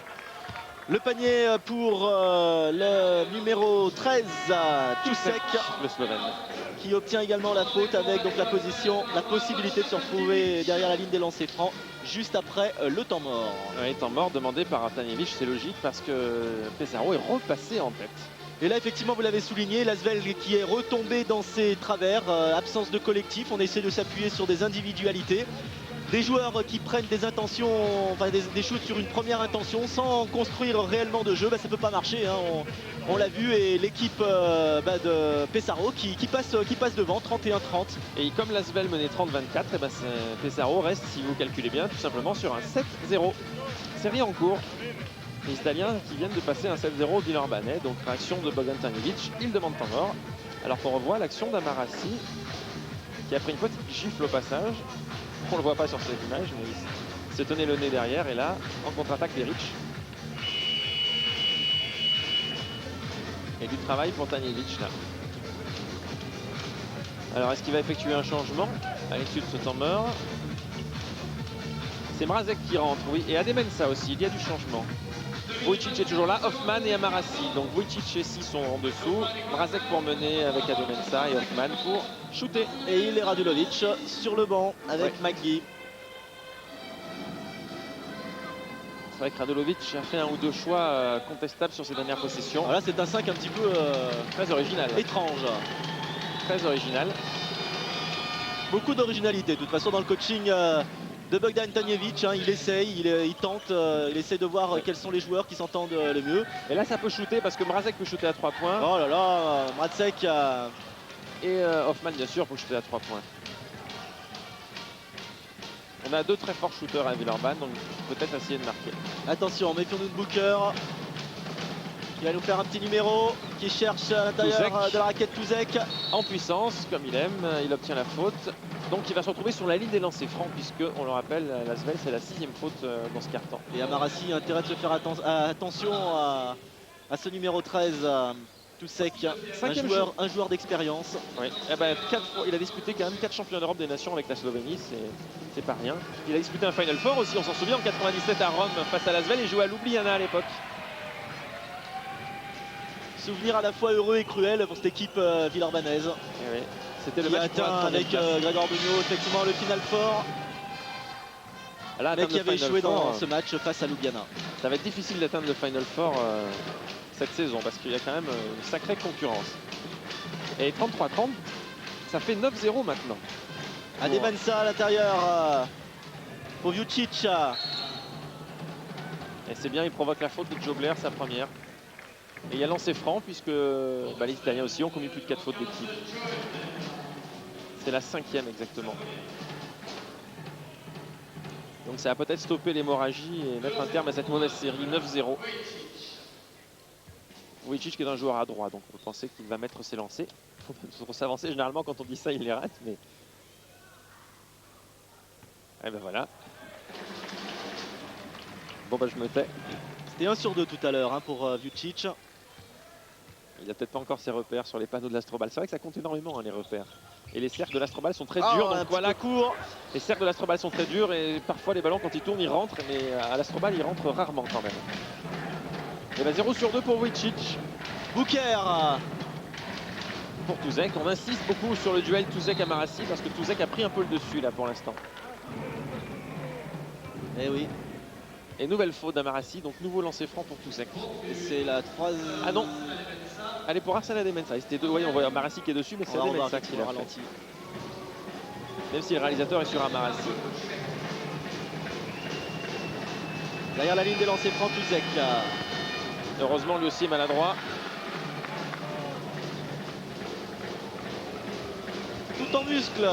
Le panier pour le numéro 13, Tousek, le Slovène, qui obtient également la faute avec donc la possibilité de se retrouver derrière la ligne des lancers francs juste après le temps mort. Oui, temps mort demandé par Artanievich, c'est logique parce que Pesaro est repassé en tête. Et là, effectivement, vous l'avez souligné, l'Asvel qui est retombé dans ses travers, absence de collectif, on essaie de s'appuyer sur des individualités. Des joueurs qui prennent des intentions, enfin des shoots sur une première intention sans construire réellement de jeu, ça ne peut pas marcher. Hein. On l'a vu, et l'équipe de Pesaro qui passe devant, 31-30. Et comme l'Asvel menait 30-24, Pesaro reste, si vous calculez bien, tout simplement sur un 7-0. Série en cours. Les Italiens qui viennent de passer un 7-0 au Villeurbanne. Donc réaction de Bogdan Tanjevic, il demande temps mort. Alors qu'on revoit l'action d'Amarassi qui a pris une petite gifle au passage. On ne le voit pas sur cette image, mais il s'est tenu le nez derrière. Et là, en contre-attaque Beric. Et du travail pour Tanjevic là. Alors est-ce qu'il va effectuer un changement à l'issue de ce temps mort? C'est Mrazek qui rentre, oui, et Ademensa aussi, il y a du changement. Vujicic est toujours là, Hoffman et Amarassi. Donc Vujicic et Si sont en dessous. Mrazek pour mener avec Ademensa et Hoffman pour shooter. Et il est Radulovic sur le banc avec McGee. C'est vrai que Radulovic a fait un ou deux choix contestables sur ses dernières possessions. Voilà, c'est un 5 un petit peu très original. Étrange. Très original. Beaucoup d'originalité, de toute façon, dans le coaching de Bogdan Tanjevic. Hein, il essaye, il tente, il essaie de voir quels sont les joueurs qui s'entendent le mieux. Et là, ça peut shooter parce que Mrazek peut shooter à 3 points. Oh là là, Mrazek. Et Hoffman, bien sûr, peut shooter à 3 points. On a deux très forts shooters à Villeurbanne, donc peut-être essayer de marquer. Attention, méfions-nous de Booker. Il va nous faire un petit numéro qui cherche à l'intérieur de la raquette Touzek. En puissance, comme il aime, il obtient la faute. Donc il va se retrouver sur la ligne des lancers francs, puisque, on le rappelle, l'Asvel, c'est la 6e faute dans ce quart-temps. Et Amarassi a intérêt de se faire attention à ce numéro 13. Touzek, un joueur d'expérience. Oui. Eh ben, il a disputé quand même 4 championnats d'Europe des Nations avec la Slovénie, c'est pas rien. Il a disputé un Final Four aussi, on s'en souvient, en 97 à Rome face à l'Asvel, et jouait à Ljubljana à l'époque. Souvenir à la fois heureux et cruel pour cette équipe villeurbannaise. Oui. C'était le match atteint avec Gregor Bugno effectivement le Final Four. Là, mais qui avait échoué dans ce match face à Ljubljana. Ça va être difficile d'atteindre le Final Four cette saison parce qu'il y a quand même une sacrée concurrence. Et 33-30, ça fait 9-0 maintenant. Ademensa à l'intérieur pour Vujicic. Et c'est bien, il provoque la faute de Joe Blair, sa première. Et il y a lancé franc puisque les Italiens aussi ont commis plus de 4 fautes d'équipe. C'est la 5e exactement. Donc ça va peut-être stopper l'hémorragie et mettre un terme à cette mauvaise série. 9-0. Vujicic qui est un joueur à droit, donc on peut penser qu'il va mettre ses lancers. Il faut pas trop s'avancer, généralement quand on dit ça il les rate, mais... Et ben voilà. Bon bah je me tais. C'était 1 sur 2 tout à l'heure pour Vujicic. Il n'a peut-être pas encore ses repères sur les panneaux de l'Astrobal. C'est vrai que ça compte énormément les repères. Et les cercles de l'Astrobal sont très durs. Donc voilà, court. Les cercles de l'Astrobal sont très durs et parfois les ballons quand ils tournent ils rentrent, mais à l'Astrobal ils rentrent rarement quand même. Et bien 0 sur 2 pour Vujicic. Booker pour Touzek. On insiste beaucoup sur le duel Touzek-Amarassi parce que Touzek a pris un peu le dessus là pour l'instant. Eh oui. Et nouvelle faute d'Amarassi, donc nouveau lancer franc pour Touzek. Et c'est la 3e. Ah non. Allez pour Arsène Ademensa. C'était deux. Oui, on voit Amarassi qui est dessus, mais c'est Ademensa qui l'a ralenti. Même si le réalisateur est sur Amarassi. Derrière la ligne des lancers francs, Touzek. Heureusement, lui aussi est maladroit. Tout en muscle.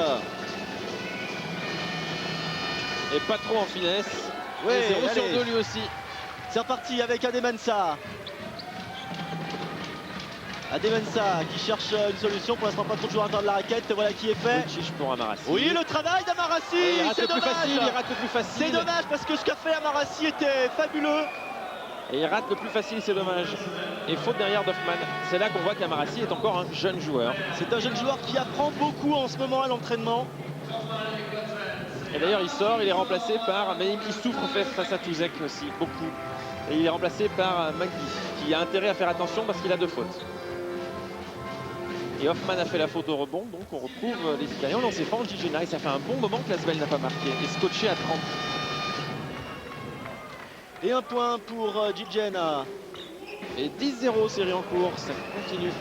Et pas trop en finesse. Oui, 0 sur 2 lui aussi. C'est reparti avec Ademensa. Ademensa qui cherche une solution. Pour l'instant, pas trop de joueurs à l'intérieur de la raquette. Voilà qui est fait. Vujicic pour Amarassi. Oui, le travail d'Amarassi. Il rate le plus facile. Il rate le plus facile. C'est dommage parce que ce qu'a fait Amarassi était fabuleux. Et il rate le plus facile, c'est dommage. Et faute derrière d'Hoffman. C'est là qu'on voit qu'Amarassi est encore un jeune joueur. C'est un jeune joueur qui apprend beaucoup en ce moment à l'entraînement. Et d'ailleurs il sort, il est remplacé par, mais il souffre face à Touzek aussi, beaucoup. Et il est remplacé par McGee, qui a intérêt à faire attention parce qu'il a 2 fautes. Et Hoffman a fait la faute au rebond, donc on retrouve les Italiens lancés franc Gigena. Et ça fait un bon moment que l'Asvel n'a pas marqué, et scotché à 30. Et un point pour Gigena. Et 10-0 série en cours, ça continue.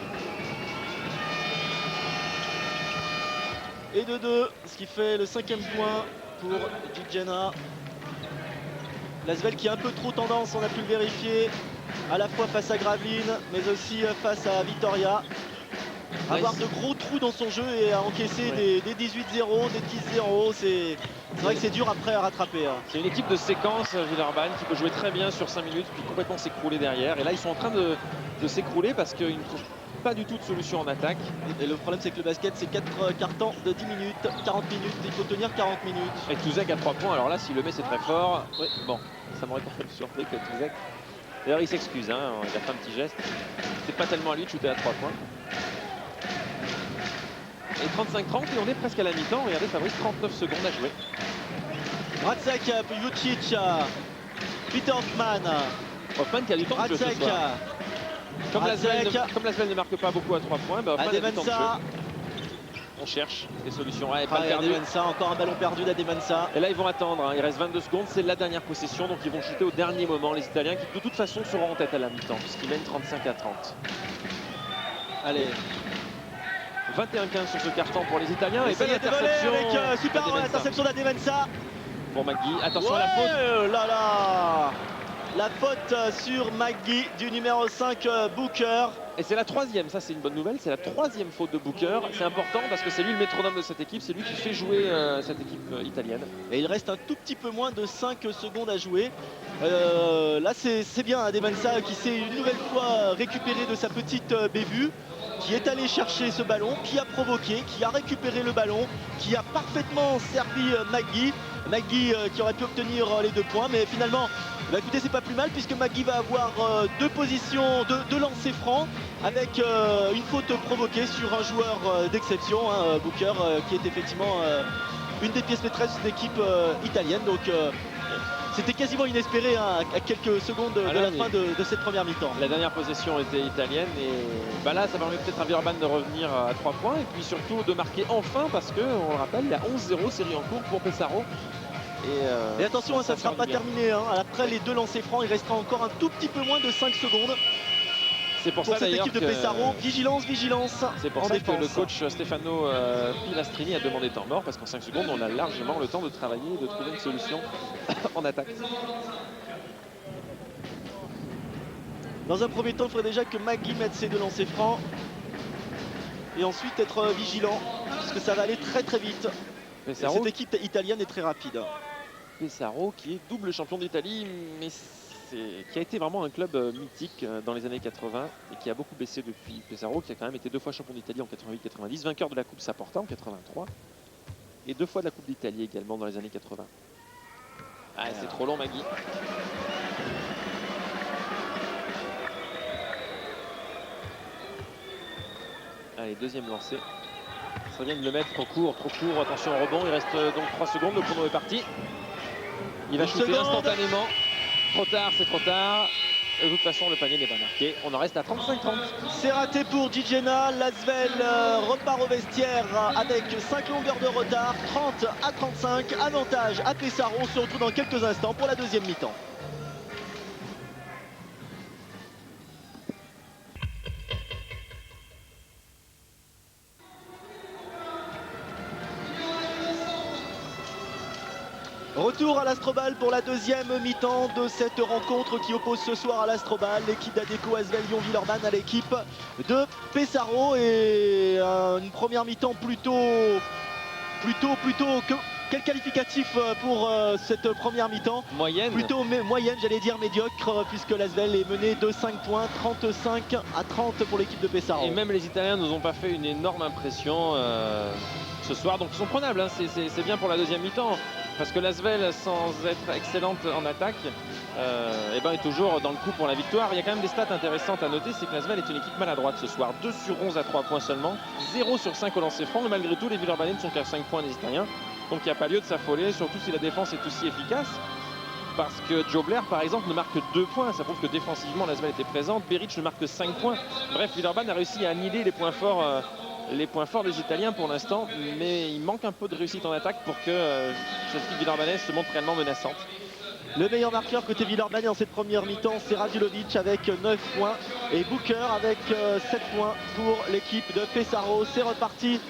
Et de 2, ce qui fait le 5e point pour Gigena. L'Asvel qui a un peu trop tendance, on a pu le vérifier, à la fois face à Gravelines, mais aussi face à Vitoria. Avoir de gros trous dans son jeu et à encaisser des 18-0, des 10-0, c'est vrai que c'est dur après à rattraper. C'est une équipe de séquence, Villeurbanne, qui peut jouer très bien sur 5 minutes, puis complètement s'écrouler derrière. Et là, ils sont en train de s'écrouler parce qu'ils ne trouvent pas du tout de solution en attaque. Et le problème, c'est que le basket, c'est 4 quarts-temps de 10 minutes, 40 minutes. Il faut tenir 40 minutes. Et Touzek à 3 points. Alors là, s'il le met, c'est très fort. Oui, bon, ça m'aurait quand même surpris que Touzek. D'ailleurs, il s'excuse, hein, il a fait un petit geste. C'est pas tellement à lui de shooter à 3 points. Et 35-30, et on est presque à la mi-temps. Regardez, Fabrice, 39 secondes à jouer. Racek, Vucic, Peter Hoffman. Hoffman qui a du temps de jeu ce Racek, soir. Comme Racek. L'Asvel ne marque pas beaucoup à 3 points, Hoffman a du temps de jeu. Ademensa. On cherche des solutions. Ah, pas perdu. Ademensa, encore un ballon perdu d'Ademensa. Et là, ils vont attendre. Hein. Il reste 22 secondes. C'est la dernière possession. Donc, ils vont chuter au dernier moment. Les Italiens qui, de toute façon, seront en tête à la mi-temps, puisqu'ils mènent 35-30. Allez. 21-15 sur ce carton pour les Italiens. Et belle interception avec super d'Ademensa. interception d'Ademensa. Pour McGee. Attention à la faute. Là là. La faute sur McGee du numéro 5 Booker. Et c'est la troisième, ça c'est une bonne nouvelle, c'est la troisième faute de Booker. C'est important parce que c'est lui le métronome de cette équipe, c'est lui qui fait jouer cette équipe italienne. Et il reste un tout petit peu moins de 5 secondes à jouer. Là c'est bien Ademensa qui s'est une nouvelle fois récupéré de sa petite bévue, qui est allé chercher ce ballon, qui a provoqué, qui a récupéré le ballon, qui a parfaitement servi McGee. McGee qui aurait pu obtenir les 2 points, mais finalement, bah écoutez, c'est pas plus mal puisque McGee va avoir 2 positions, 2 lancers francs avec une faute provoquée sur un joueur d'exception, hein, Booker, qui est effectivement une des pièces maîtresses de l'équipe italienne. Donc c'était quasiment inespéré hein, à quelques secondes de la fin de cette première mi-temps. La dernière possession était italienne et bah là ça permet peut-être à Villeurbanne de revenir à 3 points et puis surtout de marquer enfin parce que on le rappelle il y a 11-0 série en cours pour Pesaro. Et attention, ça ne sera pas terminé. Hein. Après les 2 lancers francs, il restera encore un tout petit peu moins de 5 secondes. C'est pour ça cette équipe de Pesaro. Vigilance, vigilance. C'est pour ça que le coach Stefano Pilastrini a demandé temps mort parce qu'en 5 secondes, on a largement le temps de travailler et de trouver une solution en attaque. Dans un premier temps, il faudrait déjà que McGee mette ses 2 lancers francs. Et ensuite être vigilant, puisque ça va aller très très vite. Pesaro, cette équipe italienne est très rapide. Pesaro qui est double champion d'Italie, mais qui a été vraiment un club mythique dans les années 80 et qui a beaucoup baissé depuis. Pesaro qui a quand même été 2 fois champion d'Italie en 88-90, vainqueur de la Coupe Saporta en 83 et 2 fois de la Coupe d'Italie également dans les années 80. Ah, c'est trop long, Magui. Allez, deuxième lancé. Ça vient de le mettre trop court, attention au rebond, il reste donc 3 secondes, le chrono est parti. Il va shooter instantanément. Trop tard, c'est trop tard. De toute façon, le panier n'est pas marqué. On en reste à 35-30. C'est raté pour Gigena. L'Asvel repart au vestiaire avec 5 longueurs de retard. 30-35. Avantage à Pesaro. On se retrouve dans quelques instants pour la deuxième mi-temps. Retour à l'Astrobal pour la deuxième mi-temps de cette rencontre qui oppose ce soir à l'Astrobal l'équipe d'Adecco Asvel Lyon-Villeurbanne à l'équipe de Pesaro. Et une première mi-temps plutôt quel qualificatif pour cette première mi-temps? Moyenne. Plutôt moyenne, j'allais dire médiocre, puisque l'Asvel est mené de 5 points, 35-30 pour l'équipe de Pesaro. Et même les Italiens ne nous ont pas fait une énorme impression ce soir, donc ils sont prenables, hein. C'est bien pour la deuxième mi-temps. Parce que l'Asvel, sans être excellente en attaque, est toujours dans le coup pour la victoire. Il y a quand même des stats intéressantes à noter, c'est que l'Asvel est une équipe maladroite ce soir. 2 sur 11 à 3 points seulement, 0 sur 5 au lancer franc. Mais malgré tout, les Villeurbanais ne sont qu'à 5 points des Italiens. Donc il n'y a pas lieu de s'affoler, surtout si la défense est aussi efficace. Parce que Joe Blair, par exemple, ne marque que 2 points. Ça prouve que défensivement, l'Asvel était présente. Beric ne marque que 5 points. Bref, Villeurbanne a réussi à annihiler les points forts des Italiens pour l'instant, mais il manque un peu de réussite en attaque pour que cette équipe villeurbannaise se montre réellement menaçante. Le meilleur marqueur côté Villeurbanne dans cette première mi-temps, c'est Radulovic avec 9 points et Booker avec 7 points pour l'équipe de Pesaro. C'est reparti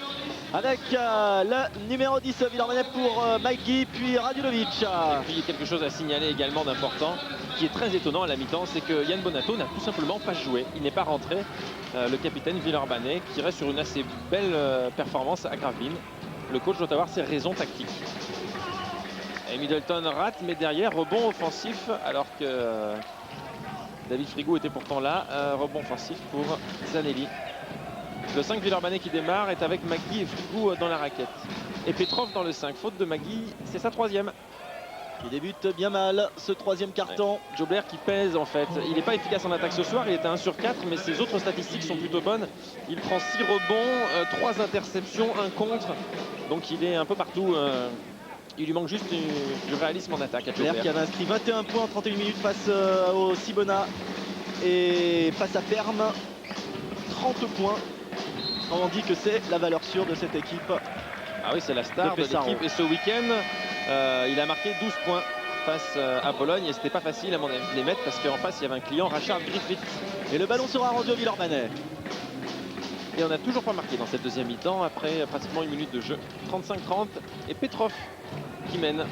avec le numéro 10 Villeurbanais pour McGee, puis Radulovic. Et puis quelque chose à signaler également d'important, qui est très étonnant à la mi-temps, c'est que Yann Bonato n'a tout simplement pas joué. Il n'est pas rentré, le capitaine Villeurbanais, qui reste sur une assez belle performance à Gravelines. Le coach doit avoir ses raisons tactiques. Et Middleton rate, mais derrière, rebond offensif, alors que David Frigo était pourtant là. Rebond offensif pour Zanelli. Le 5 Villeurbanais qui démarre est avec McGee et Frigo dans la raquette. Et Petrov dans le 5. Faute de McGee, c'est sa 3e. Il débute bien mal ce 3e carton. Ouais. Joe Blair qui pèse en fait. Il n'est pas efficace en attaque ce soir, il est à 1 sur 4, mais ses autres statistiques sont plutôt bonnes. Il prend 6 rebonds, 3 interceptions, 1 contre. Donc il est un peu partout Il lui manque juste du réalisme en attaque à Blair Jobler. qui avait inscrit 21 points en 31 minutes face au Cibona. Et face à Perm, 30 points. On dit que c'est la valeur sûre de cette équipe. Ah oui, c'est la star de Pesaro. l'équipe. Et ce week-end, il a marqué 12 points face à Bologne. Et c'était pas facile, à mon avis, de les mettre parce qu'en face, il y avait un client, Rachard Griffith. Et le ballon sera rendu au Villeurbanais. Et on n'a toujours pas marqué dans cette deuxième mi-temps après pratiquement une minute de jeu. 35-30 et Petrov qui mène,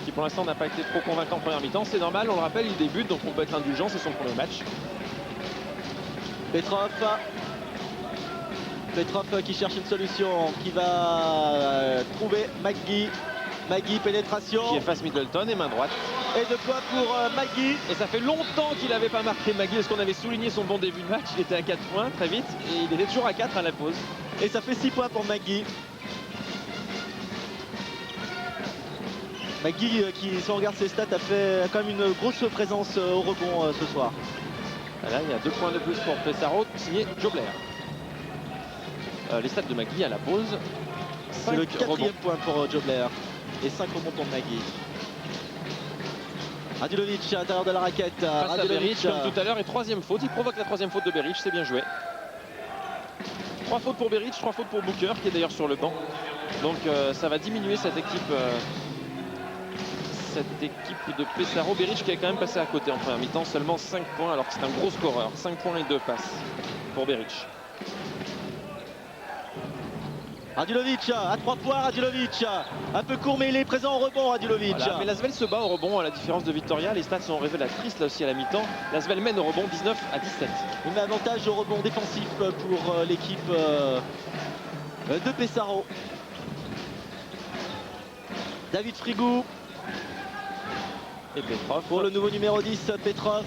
qui pour l'instant n'a pas été trop convaincant en première mi-temps. C'est normal, on le rappelle, il débute donc on peut être indulgent, c'est son premier match. Petrov qui cherche une solution, qui va trouver McGee. McGee, pénétration. Qui efface Middleton et main droite. Et de quoi pour McGee. Et ça fait longtemps qu'il n'avait pas marqué McGee parce qu'on avait souligné son bon début de match. Il était à 4 points très vite et il était toujours à 4 à la pause. Et ça fait 6 points pour McGee. McGee qui, si on regarde ses stats, a fait quand même une grosse présence au rebond ce soir. Là, il y a 2 points de plus pour Pesaro, signé Jobler. Les stats de McGee à la pause. C'est le 4e point pour Jobler. Et 5 rebonds pour McGee. Radulovic à l'intérieur de la raquette. Face à Beric comme tout à l'heure. Et 3e faute. Il provoque la 3e faute de Beric. C'est bien joué. 3 fautes pour Beric, 3 fautes pour Booker qui est d'ailleurs sur le banc. Donc ça va diminuer cette équipe. Cette équipe de Pesaro. Beric qui est quand même passé à côté en première mi-temps. Seulement 5 points alors que c'est un gros scoreur. 5 points et 2 passes pour Beric. Radulovic à 3 points, Radulovic un peu court mais il est présent au rebond, Radulovic. Voilà, mais l'Asvel se bat au rebond à la différence de Victoria. Les stats sont révélatrices là aussi à la mi-temps. L'Asvel mène au rebond 19 à 17. Il met avantage au rebond défensif pour l'équipe de Pesaro. David Frigou. Et Petrov. Pour le nouveau numéro 10, Petrov.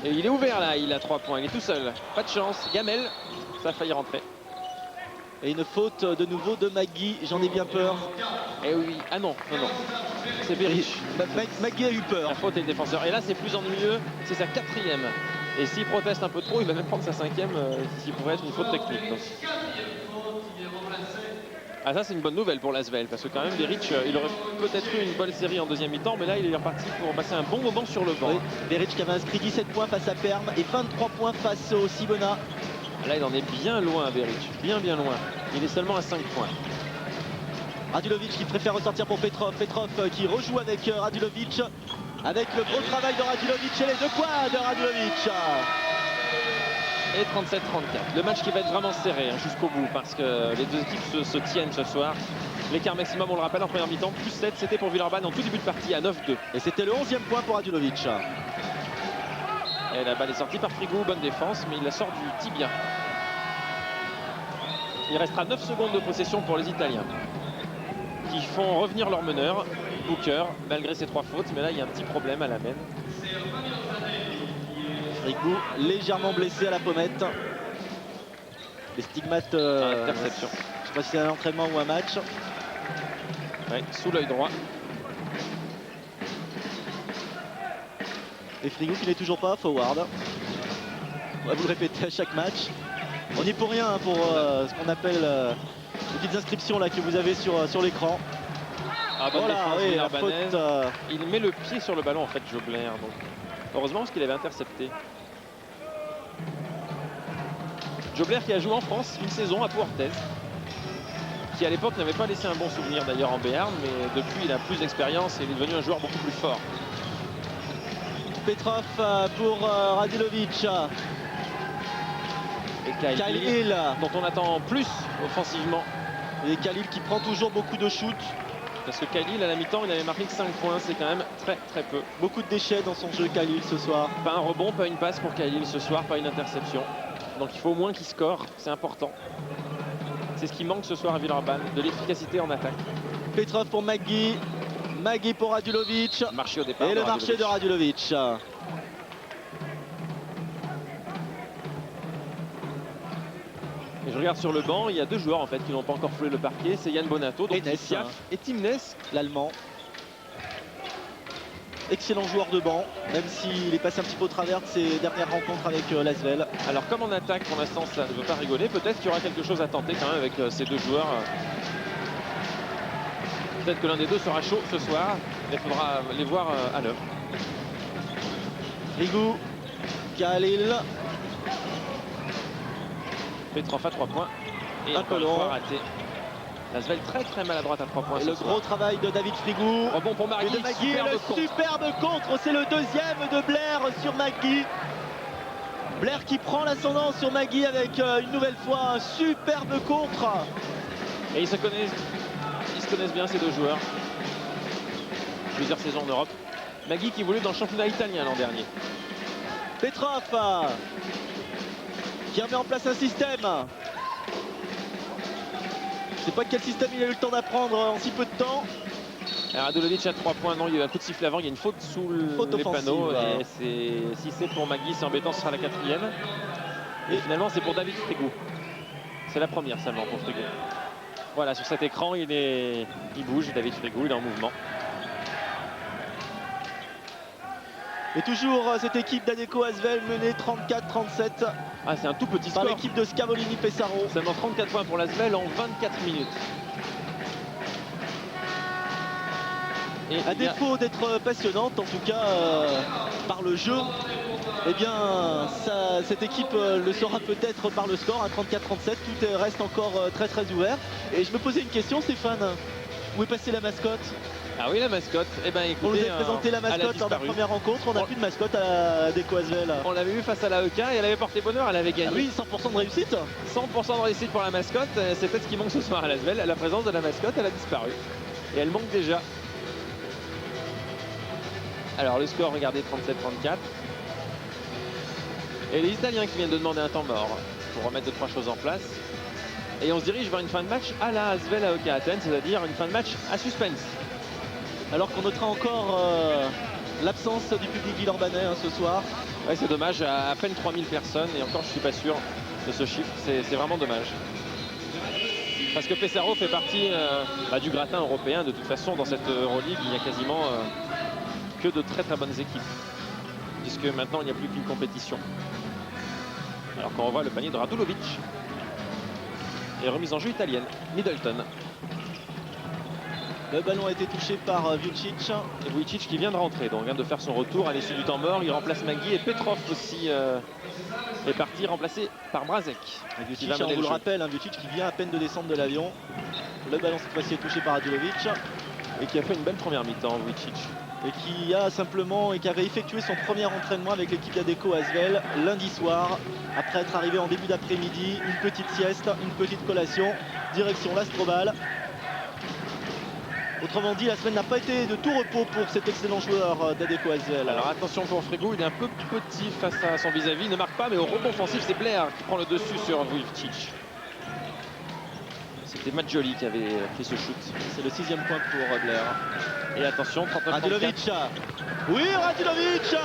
Et il est ouvert là, il a 3 points, il est tout seul. Pas de chance. Gamel, ça a failli rentrer. Et une faute de nouveau de McGee, j'en ai bien peur. Et oui, ah non, non. C'est Beric. McGee a eu peur. La faute est le défenseur. Et là, c'est plus ennuyeux, c'est sa 4e. Et s'il proteste un peu trop, il va même prendre sa 5e, ce qui pourrait être une faute technique. Donc. Ah, ça, c'est une bonne nouvelle pour l'Asvel, parce que quand même, Beric, il aurait peut-être eu une bonne série en deuxième mi-temps, mais là, il est reparti pour passer un bon moment sur le banc. Oui, Beric qui avait inscrit 17 points face à Perm et 23 points face au Cibona. Là, il en est bien loin, Beric, bien loin. Il est seulement à 5 points. Radulovic qui préfère ressortir pour Petrov. Petrov qui rejoue avec Radulovic. Avec le gros travail de Radulovic et les 2 points de Radulovic. Et 37-34. Le match qui va être vraiment serré jusqu'au bout parce que les deux équipes se tiennent ce soir. L'écart maximum, on le rappelle, en première mi-temps, plus 7, c'était pour Villeurbanne en tout début de partie à 9-2. Et c'était le 11e point pour Radulovic. Et la balle est sortie par Frigou, bonne défense, mais il la sort du tibia. Il restera 9 secondes de possession pour les Italiens qui font revenir leur meneur, Booker, malgré ses 3 fautes. Mais là, il y a un petit problème à la main. Frigou légèrement blessé à la pommette. Les stigmates. Interception. Je ne sais pas si c'est un entraînement ou un match. Ouais, sous l'œil droit. Et Frigou qui n'est toujours pas forward. On va vous le répéter à chaque match. On n'y est pour rien pour ce qu'on appelle les petites inscriptions là que vous avez sur l'écran. Ah, bonne défense, oui, la faute, il met le pied sur le ballon en fait, Jobler. Donc heureusement parce qu'il avait intercepté. Jobler qui a joué en France une saison à Portez, qui à l'époque n'avait pas laissé un bon souvenir d'ailleurs en Béarn, mais depuis il a plus d'expérience et il est devenu un joueur beaucoup plus fort. Petrov pour Radulovic. Et Kyle Hill, dont on attend plus offensivement. Et Kyle Hill qui prend toujours beaucoup de shoots. Parce que Kyle Hill à la mi-temps il n'avait marqué que 5 points, c'est quand même très peu. Beaucoup de déchets dans son jeu Kyle Hill ce soir. Pas un rebond, pas une passe pour Kyle Hill ce soir, pas une interception. Donc il faut au moins qu'il score, c'est important. C'est ce qui manque ce soir à Villeurbanne, de l'efficacité en attaque. Petrov pour McGee. McGee pour Radulovic. Marché au départ. Et le marché de Radulovic. Et je regarde sur le banc, il y a 2 joueurs en fait qui n'ont pas encore foulé le parquet. C'est Yann Bonato, donc Ness, Piaf et Tim Ness, l'Allemand. Excellent joueur de banc, même s'il est passé un petit peu au travers de ses dernières rencontres avec l'Asvel. Alors comme en attaque pour l'instant ça ne veut pas rigoler, peut-être qu'il y aura quelque chose à tenter quand même avec ces 2 joueurs. Peut-être que l'un des deux sera chaud ce soir. Il faudra les voir à l'œuvre. Frigoux, Khalil. Petrov à 3 points. Et Un encore une peu fois long. raté. Lasvel très maladroite à 3 points. Et ce le soir. gros travail de David Frigoux. Rebond pour Et Magui. de Magui, et Superbe le contre. superbe contre, c'est le deuxième de Blair sur Magui. Blair qui prend l'ascendant sur Magui avec une nouvelle fois un superbe contre. Et ils se connaissent bien ces deux joueurs. Plusieurs saisons en Europe. Magui qui évolue dans le championnat italien l'an dernier. Petrov qui remet en place un système. Je sais pas quel système il a eu le temps d'apprendre en si peu de temps. Radulovic à 3 points, non, il y a eu un coup de sifflet avant, il y a une faute sous Faute les offensive, panneaux. ouais. Et si c'est pour Magui, c'est embêtant, ce sera la 4e. Et finalement, c'est pour David Frigoux. C'est la première seulement pour Frigoux. Voilà, sur cet écran, il bouge, David Frigoux, il est en mouvement. Et toujours cette équipe d'Adecco Asvel menée 34-37 Ah, c'est un tout petit par score. l'équipe de Scavolini Pesaro. Seulement 34 points pour l'Asvel en 24 minutes. Et À défaut d'être passionnante, en tout cas par le jeu, eh bien cette équipe le sera peut-être par le score à 34-37. Tout reste encore très ouvert. Et je me posais une question, Stéphane. Où est passée la mascotte? Ah oui, la mascotte. Eh ben, On nous écoutez, a présenté la elle a mascotte lors de la disparu. première rencontre. On n'a plus de mascotte à Adecco Asvel. On l'avait vu face à la EK et elle avait porté bonheur, elle avait gagné. Ah oui, 100% de réussite. 100% de réussite pour la mascotte. C'est peut-être ce qui manque ce soir à l'Asvel. La présence de la mascotte, elle a disparu. Et elle manque déjà. Alors le score, regardez, 37-34. Et les Italiens qui viennent de demander un temps mort pour remettre 2-3 choses en place. Et on se dirige vers une fin de match à la Asvel à EK Athènes, c'est-à-dire une fin de match à suspense. Alors qu'on notera encore l'absence du public villeurbanais ce soir. Ouais, c'est dommage, à peine 3000 personnes. Et encore, je suis pas sûr de ce chiffre. C'est vraiment dommage. Parce que Pesaro fait partie du gratin européen. De toute façon, dans cette Euroleague, il n'y a quasiment que de très bonnes équipes. Puisque maintenant, il n'y a plus qu'une compétition. Alors qu'on revoit le panier de Radulovic. Et remise en jeu italienne, Middleton. Le ballon a été touché par Vujicic. Et Vujicic qui vient de rentrer, donc vient de faire son retour à l'issue du temps mort. Il remplace Magui et Petrov aussi est parti, remplacé par Mrazek. Vujicic, on vous le rappelle, Vujicic qui vient à peine de descendre de l'avion. Le ballon cette fois-ci est touché par Radulovic. Et qui a fait une belle première mi-temps, Vujicic. Et qui avait effectué son premier entraînement avec l'équipe d'Adecco Asvel lundi soir, après être arrivé en début d'après-midi, une petite sieste, une petite collation, direction l'Astrobal. Autrement dit, la semaine n'a pas été de tout repos pour cet excellent joueur d'Adecco Asvel. Alors attention pour Frigoux, il est un peu petit face à son vis-à-vis, il ne marque pas, mais au rebond offensif, c'est Blair qui prend le dessus sur Vujicic. C'était Maggioli qui avait pris ce shoot. C'est le 6e point pour Blair. Et attention, 39-34. Radulovic. Oui, Radulovic.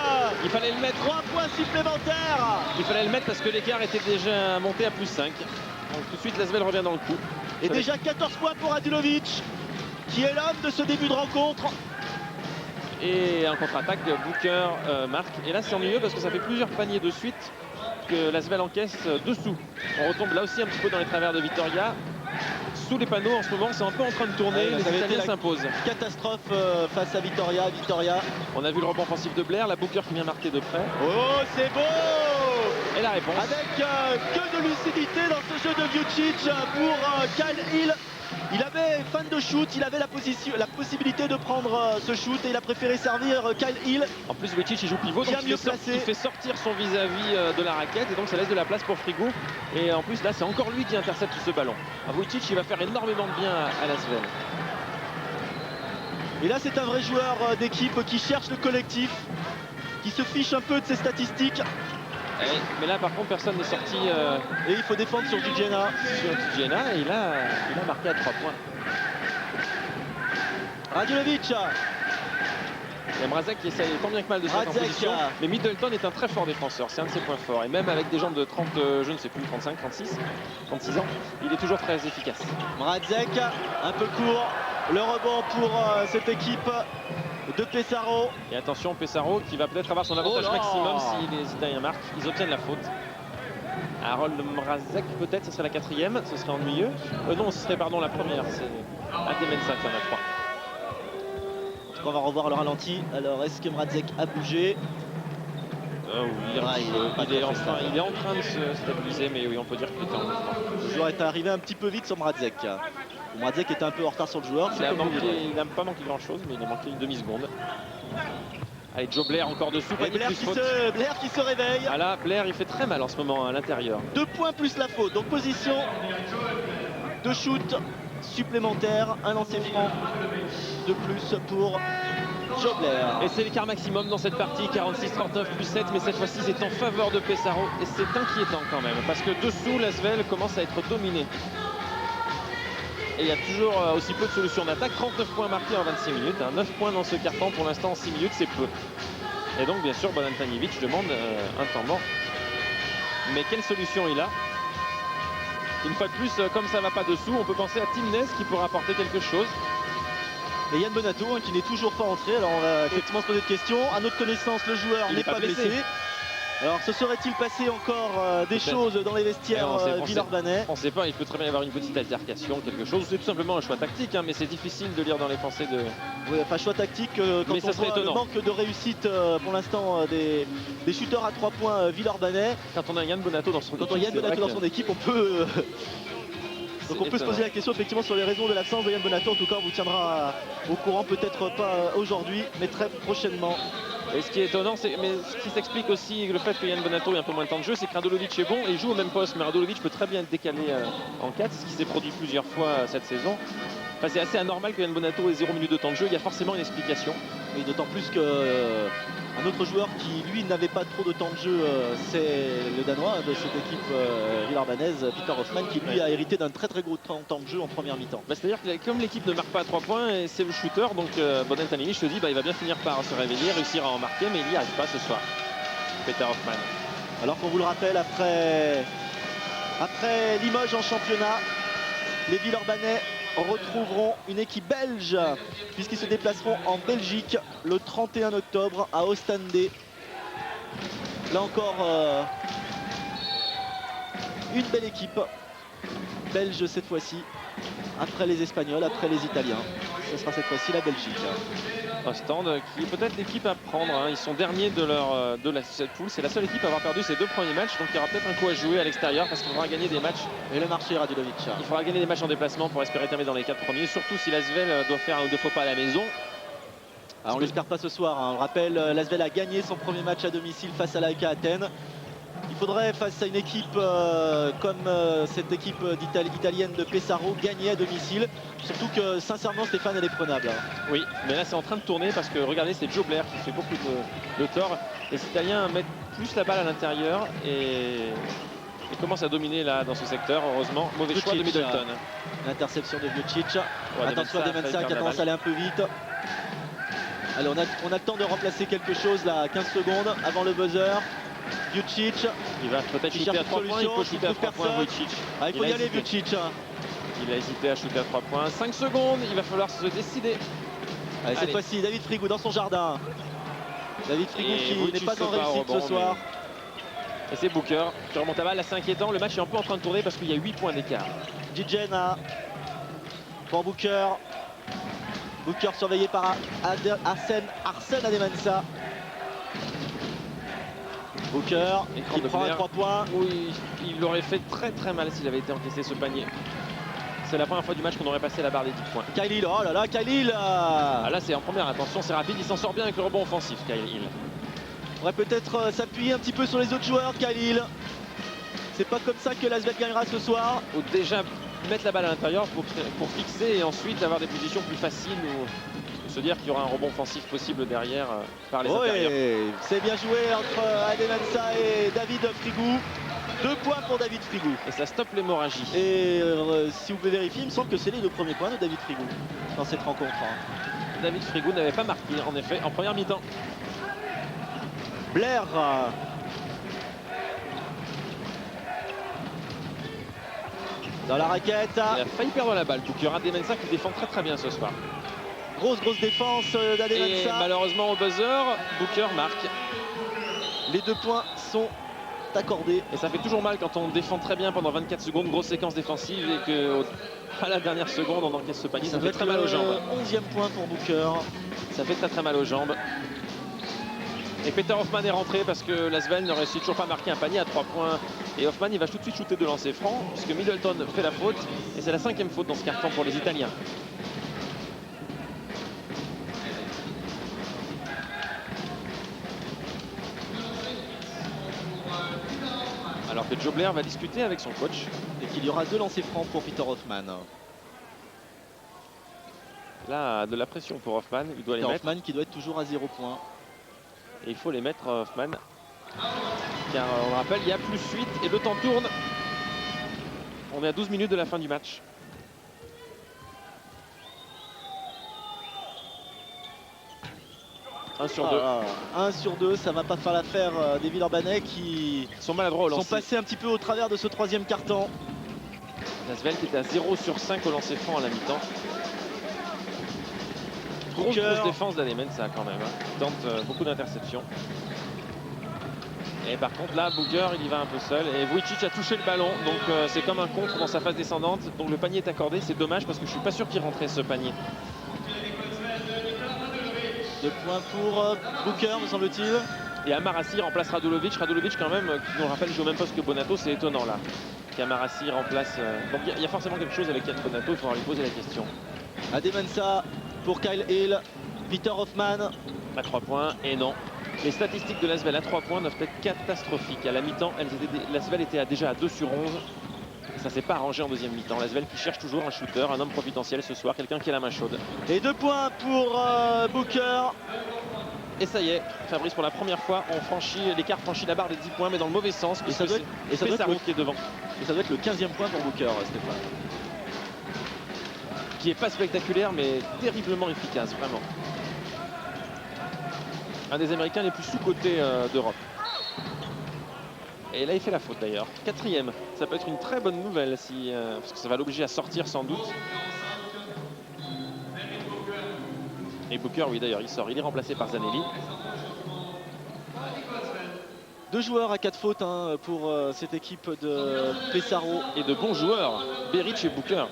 Il fallait le mettre. 3 points supplémentaires. Il fallait le mettre parce que l'écart était déjà monté à plus 5. Donc tout de suite, Lasvel revient dans le coup. Et déjà 14 points pour Radulovic, qui est l'homme de ce début de rencontre. Et en contre-attaque, Booker marque. Et là, c'est ennuyeux parce que ça fait plusieurs paniers de suite que Lasvel encaisse dessous. On retombe là aussi un petit peu dans les travers de Vitoria. Sous les panneaux en ce moment, c'est un peu en train de tourner. Ouais, les Italiens s'imposent. Catastrophe face à Vitoria. On a vu le rebond offensif de Blair, la Booker qui vient marquer de près. Oh, c'est beau. Et la réponse. Avec que de lucidité dans ce jeu de Vujicic pour Kyle Hill. Il avait fan de shoot, il avait la possibilité de prendre ce shoot et il a préféré servir Kyle Hill. En plus, Vujicic il joue pivot, donc il fait sortir son vis-à-vis de la raquette et donc ça laisse de la place pour Frigoux. Et en plus, là, c'est encore lui qui intercepte ce ballon. Vujicic, il va faire énormément de bien à Lasvel. Et là, c'est un vrai joueur d'équipe qui cherche le collectif, qui se fiche un peu de ses statistiques. Mais là, par contre, personne n'est sorti. Et il faut défendre sur Djena. Et il a marqué à 3 points. Radulovic. Et Mrazek qui essaye tant bien que mal de se mettre en position. Mais Middleton est un très fort défenseur, c'est un de ses points forts. Et même avec des jambes de 30, je ne sais plus, 35, 36 ans, il est toujours très efficace. Mrazek, un peu court. Le rebond pour cette équipe de Pesaro. Et attention, Pesaro qui va peut-être avoir son avantage maximum si les Italiens marquent. Ils obtiennent la faute. Harold Mrazek peut-être, ce serait la 4e, ce serait ennuyeux. Non, ce serait pardon la première, c'est Atemensa qui en a 3. Donc on va revoir le ralenti. Alors est-ce que Mrazek a bougé? Oui, il est en train de se stabiliser, mais oui, on peut dire qu'il était en mouvement. Le joueur est arrivé un petit peu vite sur Mrazek. Mrazek était un peu en retard sur le joueur. Il n'a pas manqué grand-chose, mais il a manqué une demi-seconde. Allez, Joe Blair encore dessous. Et Blair qui se réveille. Ah là, Blair, il fait très mal en ce moment à l'intérieur. 2 points plus la faute. Donc position de shoot supplémentaire. Un lancer franc de plus pour Joe Blair. Et c'est l'écart maximum dans cette partie, 46-39 plus 7, mais cette fois-ci c'est en faveur de Pesaro et c'est inquiétant quand même, parce que dessous, l'Asvel commence à être dominé. Et il y a toujours aussi peu de solutions d'attaque, 39 points marqués en 26 minutes, 9 points dans ce carton pour l'instant en 6 minutes, c'est peu. Et donc bien sûr, Bojan Tanjević demande un temps mort. Mais quelle solution il a? Une fois de plus, comme ça va pas dessous, on peut penser à Timnez qui pourra apporter quelque chose. Et Yann Bonato qui n'est toujours pas entré. Alors on va effectivement se poser des questions. À notre connaissance, le joueur n'est pas blessé. Alors se serait-il passé encore des choses dans les vestiaires villeurbanais? On ne sait pas, il peut très bien y avoir une petite altercation, quelque chose. C'est tout simplement un choix tactique, hein, mais c'est difficile de lire dans les pensées de... Oui, enfin choix tactique quand on voit le manque de réussite pour l'instant des shooters à 3 points villeurbanais. Quand on a Yann Bonato dans son équipe, on peut... Donc on peut se poser la question effectivement sur les raisons de l'absence de Yann Bonato. En tout cas, on vous tiendra au courant, peut-être pas aujourd'hui, mais très prochainement. Et ce qui est étonnant, ce qui s'explique aussi le fait que Yann Bonato ait un peu moins de temps de jeu, c'est que Radulovic est bon et il joue au même poste. Mais Radulovic peut très bien être décalé en 4, ce qui s'est produit plusieurs fois cette saison. Enfin, c'est assez anormal que Yann Bonato ait 0 minute de temps de jeu. Il y a forcément une explication. Et d'autant plus qu'un autre joueur qui lui n'avait pas trop de temps de jeu, c'est le Danois de cette équipe villeurbannaise, Peter Hoffman, qui lui a hérité d'un très gros temps de jeu en première mi-temps. C'est-à-dire que comme l'équipe ne marque pas à 3 points, et c'est le shooter, donc Bojan Tanjević se dit il va bien finir par se réveiller, réussir à en marquer, mais il n'y arrive pas ce soir. Peter Hoffman. Alors qu'on vous le rappelle, après Limoges en championnat, les Villeurbanais retrouveront une équipe belge puisqu'ils se déplaceront en Belgique le 31 octobre à Ostende. Là encore une belle équipe belge cette fois-ci, après les Espagnols, après les Italiens. Ce sera cette fois-ci la Belgique. Ostende qui est peut-être l'équipe à prendre, hein. Ils sont derniers de cette poule, c'est la seule équipe à avoir perdu ses 2 premiers matchs, donc il y aura peut-être un coup à jouer à l'extérieur parce qu'il faudra gagner des matchs. Et le marché Radulovic. Il faudra gagner des matchs en déplacement pour espérer terminer dans les 4 premiers, surtout si l'Asvel doit faire un ou 2 faux pas à la maison. Alors on ne l'espère pas ce soir, hein. On le rappelle, l'Asvel a gagné son premier match à domicile face à l'AEK Athènes. Il faudrait, face à une équipe comme cette équipe italienne de Pesaro, gagner à domicile. Surtout que, sincèrement, Stéphane, elle est prenable. Oui, mais là, c'est en train de tourner parce que, regardez, c'est Joe Blair qui fait beaucoup de tort. Les Italiens mettent plus la balle à l'intérieur et commencent à dominer là dans ce secteur, heureusement. Mauvais choix de Middleton. L'interception de Vujicic. Attention à Demensa qui a tendance à aller un peu vite. Allez, on a le temps de remplacer quelque chose là, 15 secondes avant le buzzer. Vujicic, il va peut-être shooter à 3 points, il peut shooter à 3 points Vujicic. Ah, il faut y aller Vujicic. Il a hésité à shooter à 3 points. 5 secondes, il va falloir se décider. Allez, cette fois-ci, David Frigou dans son jardin. David Frigou qui n'est pas en réussite ce soir. Et c'est Booker qui remonte la balle, là c'est inquiétant. Le match est un peu en train de tourner parce qu'il y a 8 points d'écart. Djena pour Booker. Booker surveillé par Arsène Ademansa. Booker qui prend 3 points. Oui, il aurait fait très mal s'il avait été encaissé ce panier. C'est la première fois du match qu'on aurait passé la barre des 10 points. Kyle Hill, oh là là, Kyle Hill. Ah là c'est en première, attention, c'est rapide, il s'en sort bien avec le rebond offensif, Kyle Hill. On pourrait peut-être s'appuyer un petit peu sur les autres joueurs, Kyle Hill. C'est pas comme ça que l'Asvel gagnera ce soir. Ou déjà mettre la balle à l'intérieur pour fixer et ensuite avoir des positions plus faciles ou se dire qu'il y aura un rebond offensif possible derrière par les intérieurs. C'est bien joué entre Ademansa et David Frigou. 2 points pour David Frigou. Et ça stoppe l'hémorragie. Et si vous pouvez vérifier, il me semble que c'est les 2 premiers points de David Frigou dans cette rencontre. David Frigou n'avait pas marqué en effet en première mi-temps. Blair. Dans la raquette. Il a failli perdre la balle. Booker Ademansa qui défend très bien ce soir. Grosse défense d'Ademansa. Et malheureusement au buzzer, Booker marque. Les 2 points sont accordé. Et ça fait toujours mal quand on défend très bien pendant 24 secondes, grosse séquence défensive, et qu'à la dernière seconde on encaisse ce panier. Ça fait très mal aux jambes. 11e point pour Booker. Ça fait très mal aux jambes. Et Peter Hoffmann est rentré parce que l'Asvel ne réussit toujours pas à marquer un panier à 3 points. Et Hoffmann il va tout de suite shooter de lancer franc puisque Middleton fait la faute. Et c'est la 5e faute dans ce carton pour les Italiens. Alors que Joe Blair va discuter avec son coach. Et qu'il y aura 2 lancers francs pour Peter Hoffmann. Là, de la pression pour Hoffmann. Il doit les mettre. Hoffmann qui doit être toujours à 0 points. Et il faut les mettre, Hoffmann. Car on rappelle, il y a plus 8 et le temps tourne. On est à 12 minutes de la fin du match. Un sur 2. 1 sur 2, ça va pas faire l'affaire des Villeurbanais qui sont maladroits au lancer. Sont passés un petit peu au travers de ce 3e carton. L'Asvel qui était à 0 sur 5 au lancer franc à la mi-temps. Grosse défense d'Alemensa quand même. Il tente beaucoup d'interceptions. Et par contre là, Booker il y va un peu seul. Et Vujicic a touché le ballon. Donc c'est comme un contre dans sa phase descendante. Donc le panier est accordé. C'est dommage parce que je suis pas sûr qu'il rentrait ce panier. 2 points pour Booker, me semble-t-il. Et Amarassi remplace Radulovic. Radulovic quand même, qui nous rappelle, joue au même poste que Bonato. C'est étonnant là. Qu'Amarassi remplace. Donc il y a forcément quelque chose avec Yann Bonato. Il faudra lui poser la question. Ademensah pour Kyle Hill. Peter Hoffmann. À 3 points. Et non. Les statistiques de l'Asvel à 3 points doivent être catastrophiques. À la mi-temps, l'Asvel était déjà à 2 sur 11. Ça s'est pas arrangé en deuxième mi-temps. L'Asvel qui cherche toujours un shooter, un homme potentiel ce soir, quelqu'un qui a la main chaude. Et 2 points pour Booker. Et ça y est, Fabrice, pour la première fois, l'écart franchit la barre des 10 points, mais dans le mauvais sens. Et ça doit être qui est devant. Et ça doit être le 15e point pour Booker, Stéphane. Qui est pas spectaculaire, mais terriblement efficace, vraiment. Un des Américains les plus sous-cotés d'Europe. Et là, il fait la faute d'ailleurs. 4e, ça peut être une très bonne nouvelle, parce que ça va l'obliger à sortir sans doute. Et Booker, oui d'ailleurs, il sort. Il est remplacé par Zanelli. 2 joueurs à 4 fautes pour cette équipe de Pesaro. Et de bons joueurs, Beric et Booker.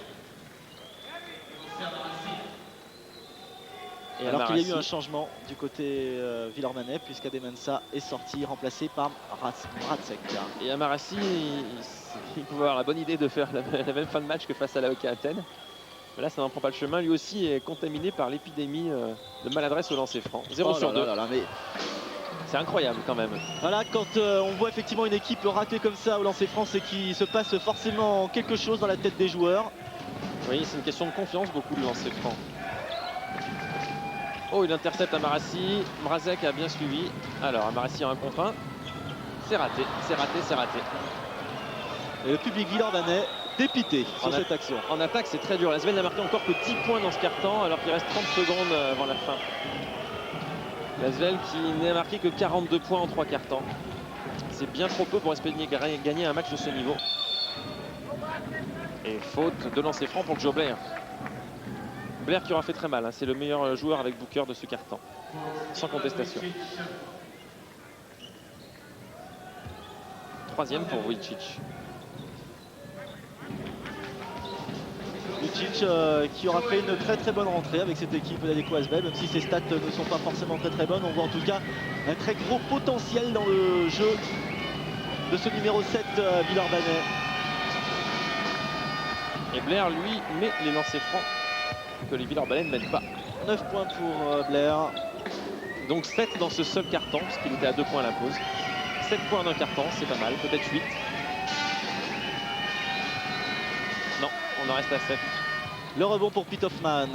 Et alors qu'il y a eu un changement du côté Villeurbanais, puisqu'Ademensah est sorti, remplacé par Mrazek. Et Amarassi, il pouvait avoir la bonne idée de faire la même fin de match que face à l'AEK Athènes. Mais là, ça n'en prend pas le chemin. Lui aussi est contaminé par l'épidémie de maladresse au lancer franc. 0 sur 2. Mais... C'est incroyable quand même. Voilà, quand on voit effectivement une équipe racler comme ça au lancer franc, c'est qu'il se passe forcément quelque chose dans la tête des joueurs. Oui, c'est une question de confiance, beaucoup de lancer franc. Oh, il intercepte Amarassi. Mrazek a bien suivi. Alors, Amarassi en 1 contre 1. C'est raté, c'est raté, c'est raté. Et le public villeurbanais dépité sur cette action. En attaque, c'est très dur. L'Asvel n'a marqué encore que 10 points dans ce carton, alors qu'il reste 30 secondes avant la fin. L'Asvel qui n'a marqué que 42 points en 3 cartons. C'est bien trop peu pour espérer gagner un match de ce niveau. Et faute de lancer franc pour Joe Blair. Blair qui aura fait très mal, c'est le meilleur joueur avec Booker de ce carton, sans contestation. 3e pour Vujicic. Vujicic qui aura fait une très bonne rentrée avec cette équipe d'Adecco Asvel, même si ses stats ne sont pas forcément très bonnes. On voit en tout cas un très gros potentiel dans le jeu de ce numéro 7 Villeurbanais. Et Blair, lui, met les lancers francs que les Villeurbanais ne mettent pas. 9 points pour Blair. Donc 7 dans ce seul carton, parce qu'il était à 2 points à la pause. 7 points d'un carton, c'est pas mal, peut-être 8. Non, on en reste à 7. Le rebond pour Pete Hoffmann.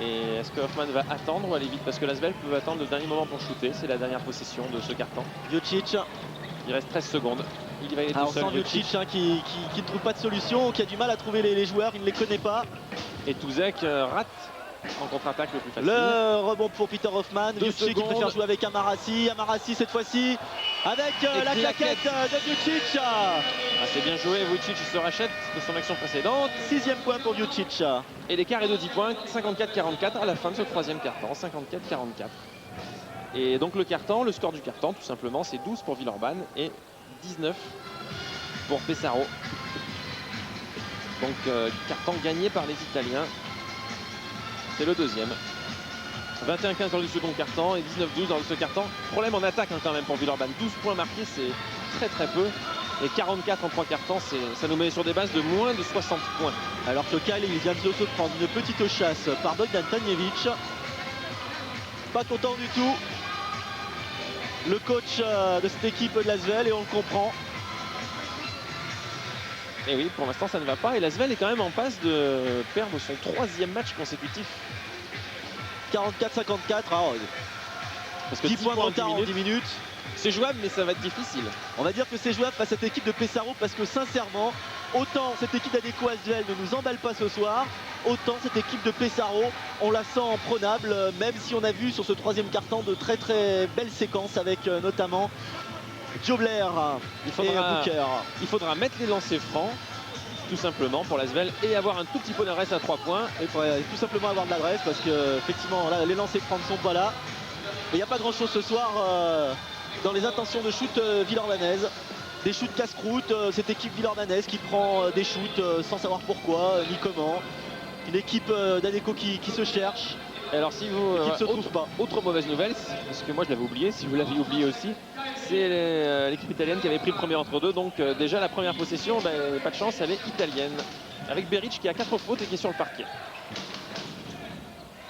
Et est-ce que Hoffmann va attendre ou aller vite? Parce que l'Asvel peut attendre le dernier moment pour shooter. C'est la dernière possession de ce carton. Vujicic. Il reste 13 secondes. Il va y aller tout seul. On sent Vujicic qui ne trouve pas de solution, qui a du mal à trouver les joueurs, il ne les connaît pas. Et Touzek rate en contre-attaque le plus facile. Le rebond pour Peter Hoffmann. Vujicic qui préfère jouer avec Amarassi. Amarassi cette fois-ci avec la claquette de Vujicic. C'est bien joué, Vujicic se rachète de son action précédente. 6e point pour Vujicic. Et l'écart est de 10 points, 54-44 à la fin de ce 3e carton, 54-44. Et donc le score du carton tout simplement, c'est 12 pour Villeurbanne et 19 pour Pesaro. Donc carton gagné par les Italiens. C'est le deuxième. 21-15 dans le second carton et 19-12 dans le second carton. Problème en attaque quand même pour Villeurbanne. 12 points marqués, c'est très très peu. Et 44 en 3 cartons, ça nous met sur des bases de moins de 60 points. Alors que Kyle, il vient de se prendre une petite chasse par Bogdan Tanjevic. Pas content du tout. Le coach de cette équipe de l'Asvel, et on le comprend. Et oui, pour l'instant ça ne va pas. Et l'Asvel est quand même en passe de perdre son 3e match consécutif. 44-54, parce que 10 points de retard en 10 minutes. C'est jouable, mais ça va être difficile. On va dire que c'est jouable face à cette équipe de Pesaro, parce que sincèrement, autant cette équipe d'Adecco Asvel ne nous emballe pas ce soir, autant cette équipe de Pesaro, on la sent prenable, même si on a vu sur ce 3e carton de très très belles séquences avec notamment Jobler et Booker. Il faudra mettre les lancers francs, tout simplement, pour l'Asvel, et avoir un tout petit peu d'adresse à 3 points. Et tout simplement avoir de l'adresse, parce que effectivement là, les lancers francs ne sont pas là. Il n'y a pas grand chose ce soir dans les intentions de shoot villeurbanaises. Des shoots casse-croûte, cette équipe villeurbannaise qui prend des shoots sans savoir pourquoi ni comment. Une équipe d'Adecco qui se cherche. Et alors si vous qui ne se trouve pas. Autre mauvaise nouvelle, parce que moi je l'avais oublié, si vous l'avez oublié aussi, c'est l'équipe italienne qui avait pris le premier entre deux. Donc déjà la première possession, pas de chance, elle est italienne. Avec Beric qui a 4 fautes et qui est sur le parquet.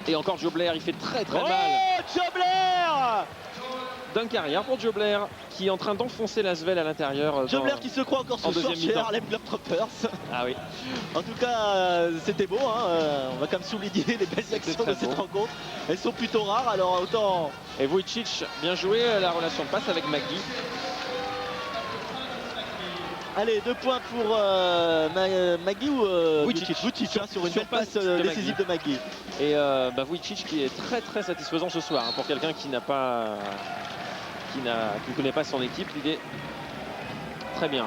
Et encore Jobler, il fait très mal. Oh, Jobler! D'un carrière pour Jobler qui est en train d'enfoncer l'Asvel à l'intérieur. Jobler qui se croit encore ce soir chez Harlem Globetrotters. Ah oui. En tout cas, c'était beau. On va quand même souligner les belles actions de cette rencontre. Elles sont plutôt rares, alors autant. Et Vujicic, bien joué, la relation de passe avec Magui. Allez, 2 points pour Magui ou Vujicic sur une belle passe décisive de Magui. Et Vujicic qui est très satisfaisant ce soir, pour quelqu'un qui n'a pas, qui ne connaît pas son équipe, il est très bien.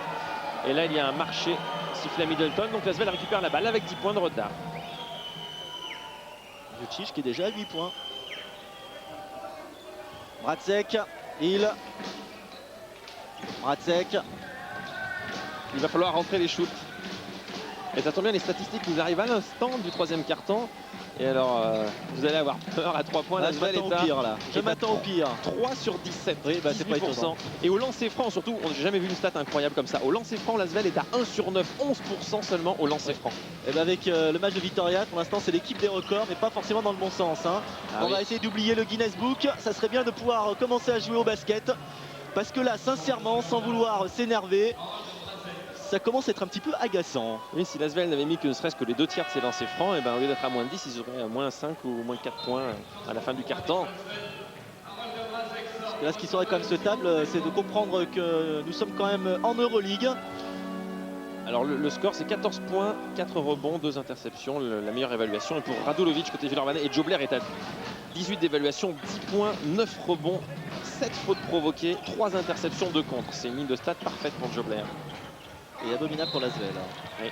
Et là il y a un marché sifflé à Middleton, donc l'Asvel récupère la balle avec 10 points de retard. Vujicic qui est déjà à 8 points. Bratzek, il va falloir rentrer les shoots. Et ça tombe bien, les statistiques nous arrivent à l'instant du 3e carton. Et alors, vous allez avoir peur à 3 points. Je m'attends au pire là. Je m'attends au pire. 3 sur 17. Oui, c'est pas étonnant. Et au lancer franc, surtout, j'ai jamais vu une stat incroyable comme ça. Au lancer franc, l'Asvel est à 1 sur 9, 11% seulement au lancer franc. Et avec le match de Vitoria, pour l'instant, c'est l'équipe des records, mais pas forcément dans le bon sens. On va essayer d'oublier le Guinness Book. Ça serait bien de pouvoir commencer à jouer au basket. Parce que là, sincèrement, sans vouloir s'énerver, ça commence à être un petit peu agaçant. Oui, si l'Asvel n'avait mis que ne serait-ce que les 2 tiers de ses lancers francs, et au lieu d'être à moins 10, ils auraient à moins 5 ou moins 4 points à la fin du carton. Là, ce qui serait quand même souhaitable, c'est de comprendre que nous sommes quand même en Euroleague. Alors le score, c'est 14 points, 4 rebonds, 2 interceptions, la meilleure évaluation. Et pour Radulovic côté Villeurbanne, et Jobler est à 18 d'évaluation, 10 points, 9 rebonds, 7 fautes provoquées, 3 interceptions, 2 contre. C'est une ligne de stats parfaite pour Jobler. Et abominable pour l'Asvel. Oui.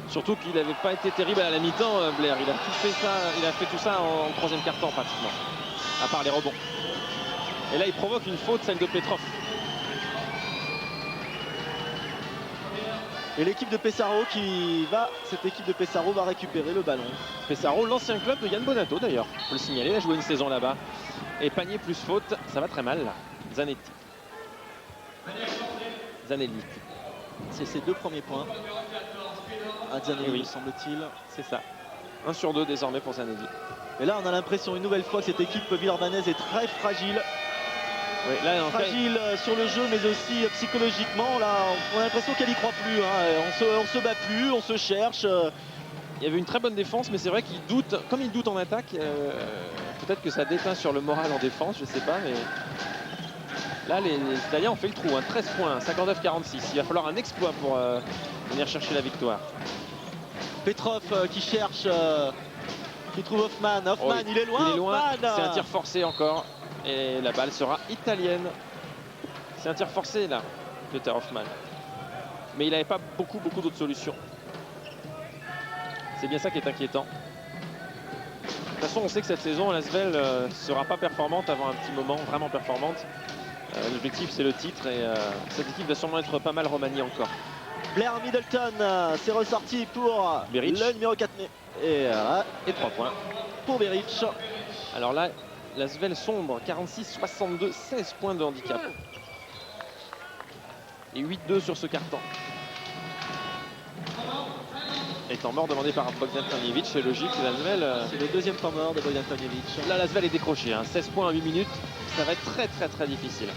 Surtout qu'il n'avait pas été terrible à la mi-temps, Blair. Il a fait tout ça en 3e carton pratiquement, à part les rebonds. Et là, il provoque une faute, celle de Petrov. Et l'équipe de Pesaro cette équipe de Pesaro va récupérer le ballon. Pesaro, l'ancien club de Yann Bonato d'ailleurs, faut le signaler, il a joué une saison là-bas. Et panier plus faute, ça va très mal là. Zanelli. C'est ses 2 premiers points. À Zanelli, oui, semble-t-il. C'est ça. 1 sur 2 désormais pour Zanelli. Et là, on a l'impression une nouvelle fois que cette équipe villeurbannaise est très fragile. Oui, là, fragile sur le jeu, mais aussi psychologiquement. Là, on a l'impression qu'elle n'y croit plus. On se bat plus, on se cherche. Il y avait une très bonne défense, mais c'est vrai qu'il doute. Comme il doute en attaque, peut-être que ça déteint sur le moral en défense, je sais pas, mais là, les Italiens ont fait le trou. 13 points, 59-46. Il va falloir un exploit pour venir chercher la victoire. Petrov qui cherche, qui trouve Hoffman. Hoffman, il est loin. C'est un tir forcé encore. Et la balle sera italienne. C'est un tir forcé là, Peter Hoffman. Mais il n'avait pas beaucoup d'autres solutions. C'est bien ça qui est inquiétant. De toute façon, on sait que cette saison, l'Asvel ne sera pas performante avant un petit moment, vraiment performante. L'objectif c'est le titre et cette équipe va sûrement être pas mal remaniée encore. Blair Middleton, c'est ressorti pour Beric. le numéro 4. Et 3 points. Pour Beric. Alors là, l'Asvel sombre, 46-62, 16 points de handicap. Et 8-2 sur ce carton. Et temps mort demandé par Bogdan Tanjevic, c'est logique, l'Asvel. C'est le deuxième temps mort de Bogdan Tanjevic. Là, l'Asvel est décroché, hein. 16 points en 8 minutes, ça va être très difficile.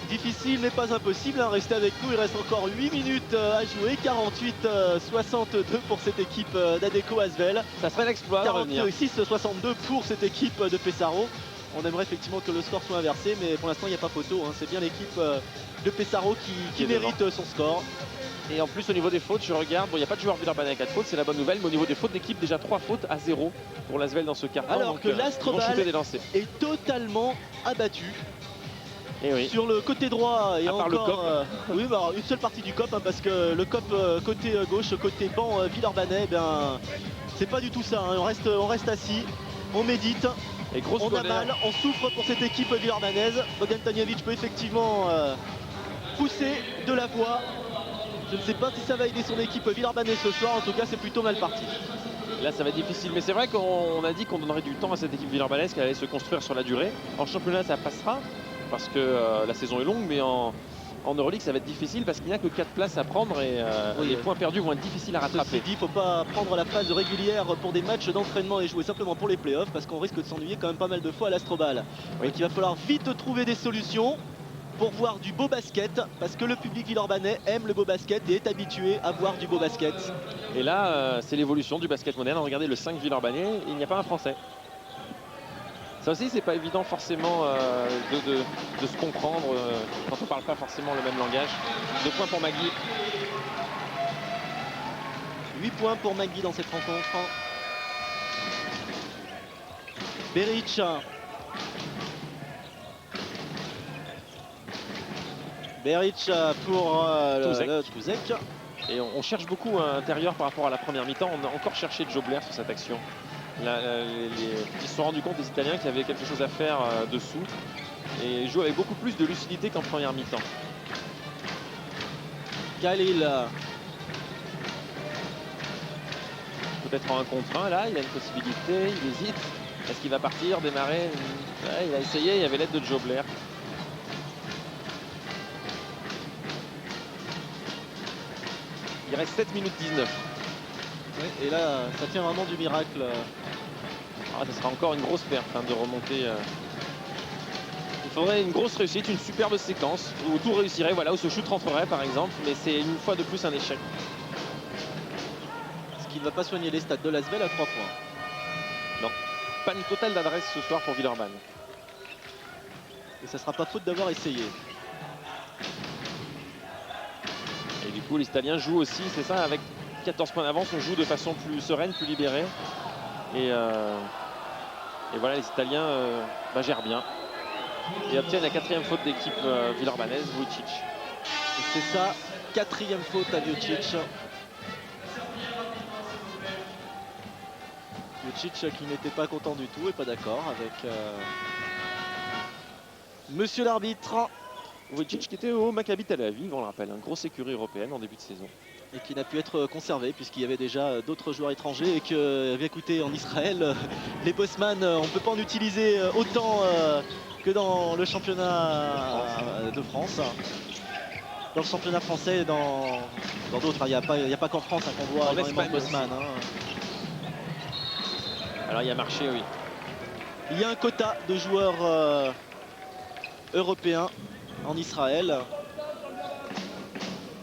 Difficile mais pas impossible, hein. Restez avec nous, il reste encore 8 minutes à jouer, 48-62 pour cette équipe d'Adecco Asvel. Ça serait l'exploit. 46-62 pour cette équipe de Pesaro. On aimerait effectivement que le score soit inversé, mais pour l'instant il n'y a pas photo, hein. C'est bien l'équipe de Pesaro qui mérite son score. Et en plus au niveau des fautes, je regarde, bon il n'y a pas de joueur Villeurbanne à 4 fautes, c'est la bonne nouvelle, mais au niveau des fautes d'équipe, déjà 3 fautes à 0 pour l'Asvel dans ce carton. Alors donc, que l'Astrobal est totalement abattu. Et oui. Sur le côté droit et part le COP. Oui, bah, une seule partie du COP, hein, parce que le COP côté gauche, côté banc Villeurbanais, c'est pas du tout ça, hein. On reste assis, on médite, et grosse on a mal, on souffre pour cette équipe villeurbannaise. Bogdan Tanjevic peut effectivement pousser de la voix. Je ne sais pas si ça va aider son équipe villeurbannaise ce soir, en tout cas c'est plutôt mal parti. Là ça va être difficile, mais c'est vrai qu'on a dit qu'on donnerait du temps à cette équipe villeurbannaise qui allait se construire sur la durée. En championnat ça passera, parce que la saison est longue, mais en Euroleague ça va être difficile parce qu'il n'y a que 4 places à prendre et les points perdus vont être difficiles à rattraper. Ceci dit, il ne faut pas prendre la phase régulière pour des matchs d'entraînement et jouer simplement pour les playoffs, parce qu'on risque de s'ennuyer quand même pas mal de fois à l'Astrobal. Oui. Donc il va falloir vite trouver des solutions pour voir du beau basket, parce que le public villeurbanais aime le beau basket et est habitué à voir du beau basket. Et là c'est l'évolution du basket moderne. Regardez le 5 villeurbanais, il n'y a pas un Français. Ça aussi c'est pas évident forcément de se comprendre quand on parle pas forcément le même langage. 2 points pour Magui. 8 points pour Magui dans cette rencontre. Beric. Beric pour Touzek. Et on cherche beaucoup à l'intérieur par rapport à la première mi-temps. On a encore cherché Joe Blair sur cette action. Ils se sont rendus compte, les Italiens, qu'il y avait quelque chose à faire dessous. Et ils jouent avec beaucoup plus de lucidité qu'en première mi-temps. Khalil. Peut-être en 1 contre 1, là, il a une possibilité, il hésite. Est-ce qu'il va partir, démarrer? Ouais, il a essayé, il y avait l'aide de Joe Blair. Il reste 7 minutes 19. Ouais, et là, ça tient vraiment du miracle. Ça sera encore une grosse perte de remonter. Il faudrait une grosse réussite, une superbe séquence où tout réussirait, voilà, où ce shoot rentrerait par exemple, mais c'est une fois de plus un échec. Ce qui ne va pas soigner les stats de l'Asvel à 3 points. Non, panne totale d'adresse ce soir pour Villeurbanne. Et ça ne sera pas faute d'avoir essayé. Et du coup les Italiens jouent aussi, c'est ça, avec 14 points d'avance, on joue de façon plus sereine, plus libérée. Et voilà, les Italiens gèrent bien. Et obtiennent la 4e faute d'équipe villeurbannaise, Vujicic. Et c'est ça, 4e faute à Vujicic. Vujicic qui n'était pas content du tout et pas d'accord avec monsieur l'arbitre. Vujicic qui était au Maccabi Tel Aviv, on le rappelle, une grosse écurie européenne en début de saison. Et qui n'a pu être conservé puisqu'il y avait déjà d'autres joueurs étrangers et que, écoutez, en Israël, les bossman, on ne peut pas en utiliser autant que dans le championnat de France. Dans le championnat français et dans d'autres, il n'y a pas qu'en France qu'on voit énormément de bossman. Alors il y a marché, oui. Il y a un quota de joueurs européens en Israël.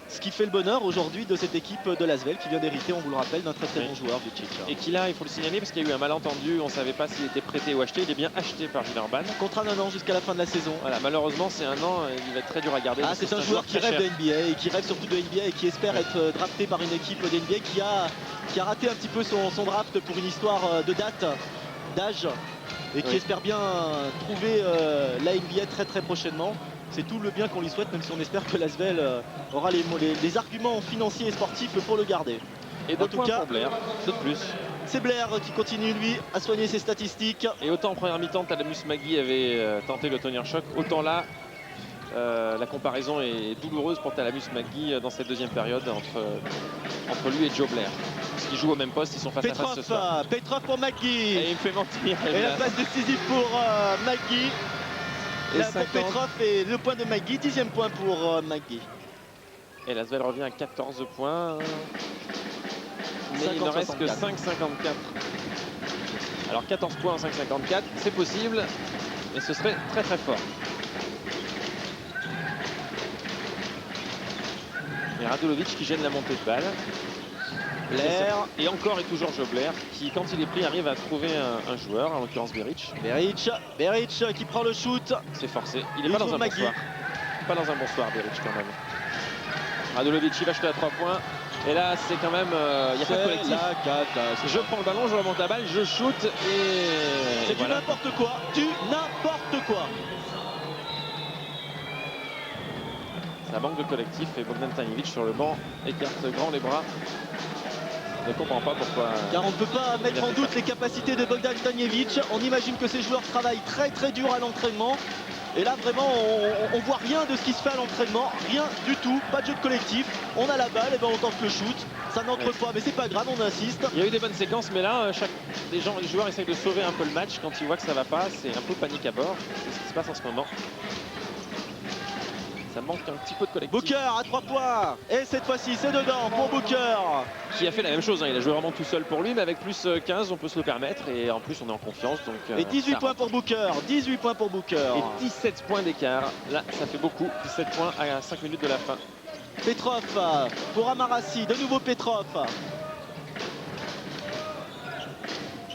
Ce qui fait le bonheur aujourd'hui de cette équipe de l'Asvel qui vient d'hériter, on vous le rappelle, d'un très bon joueur, Vujicic. Et qui là, il faut le signaler parce qu'il y a eu un malentendu, on ne savait pas s'il était prêté ou acheté, il est bien acheté par Villeurbanne. Contrat d'un an jusqu'à la fin de la saison. Voilà, malheureusement c'est 1 an et il va être très dur à garder. C'est un joueur qui rêve de NBA et qui rêve surtout de NBA et qui espère être drafté par une équipe de NBA qui a raté un petit peu son draft pour une histoire de date, d'âge et qui espère bien trouver la NBA très prochainement. C'est tout le bien qu'on lui souhaite, même si on espère que l'Asvel aura les arguments financiers et sportifs pour le garder. Et en tout cas, pour Blair, de plus. C'est Blair qui continue lui à soigner ses statistiques. Et autant en première mi-temps, Talamus Magui avait tenté le tenir choc, autant là, la comparaison est douloureuse pour Talamus Magui dans cette deuxième période entre lui et Joe Blair. Parce qu'ils jouent au même poste, ils sont face à face ce soir. Petrov pour Magui. Et il me fait mentir. Et la passe décisive pour Magui. Et pour Petrov et le point de Magui, 10e point pour Magui. Et l'Asvel revient à 14 points. Mais 50, il ne reste 64. que 5,54. Alors 14 points en 5,54, c'est possible, mais ce serait très très fort. Et Radulovic qui gêne la montée de balle. Blair. Et encore et toujours Joe Blair qui, quand il est pris, arrive à trouver un joueur, en l'occurrence Beric. Beric qui prend le shoot. C'est forcé. Il n'est pas dans un bon soir. Pas dans un bon soir, Beric quand même. Radulovic il va jeter à 3 points. Et là, c'est quand même. Il n'y a pas de collectif. Je prends le ballon, je remonte la balle, je shoot et. C'est du n'importe quoi. Du n'importe quoi. Ça manque de collectif et Bogdan Tanjevic sur le banc écarte grand les bras. Je ne comprends pas pourquoi. Car on ne peut pas mettre en doute les capacités de Bogdan Tanjevic. On imagine que ces joueurs travaillent très très dur à l'entraînement. Et là vraiment on voit rien de ce qui se fait à l'entraînement, rien du tout, pas de jeu de collectif. On a la balle et ben on tente le shoot, ça n'entre pas, mais c'est pas grave, on insiste. Il y a eu des bonnes séquences, mais là les joueurs essayent de sauver un peu le match quand ils voient que ça va pas, c'est un peu panique à bord. C'est ce qui se passe en ce moment. Ça manque un petit peu de collectif. Booker à 3 points. Et cette fois-ci, c'est dedans pour Booker. Qui a fait la même chose, hein. Il a joué vraiment tout seul pour lui, mais avec plus 15, on peut se le permettre. Et en plus, on est en confiance. Donc, et 18 points pour Booker. 18 points pour Booker. Et 17 points d'écart. Là, ça fait beaucoup. 17 points à 5 minutes de la fin. Petrov pour Amarassi. De nouveau Petrov.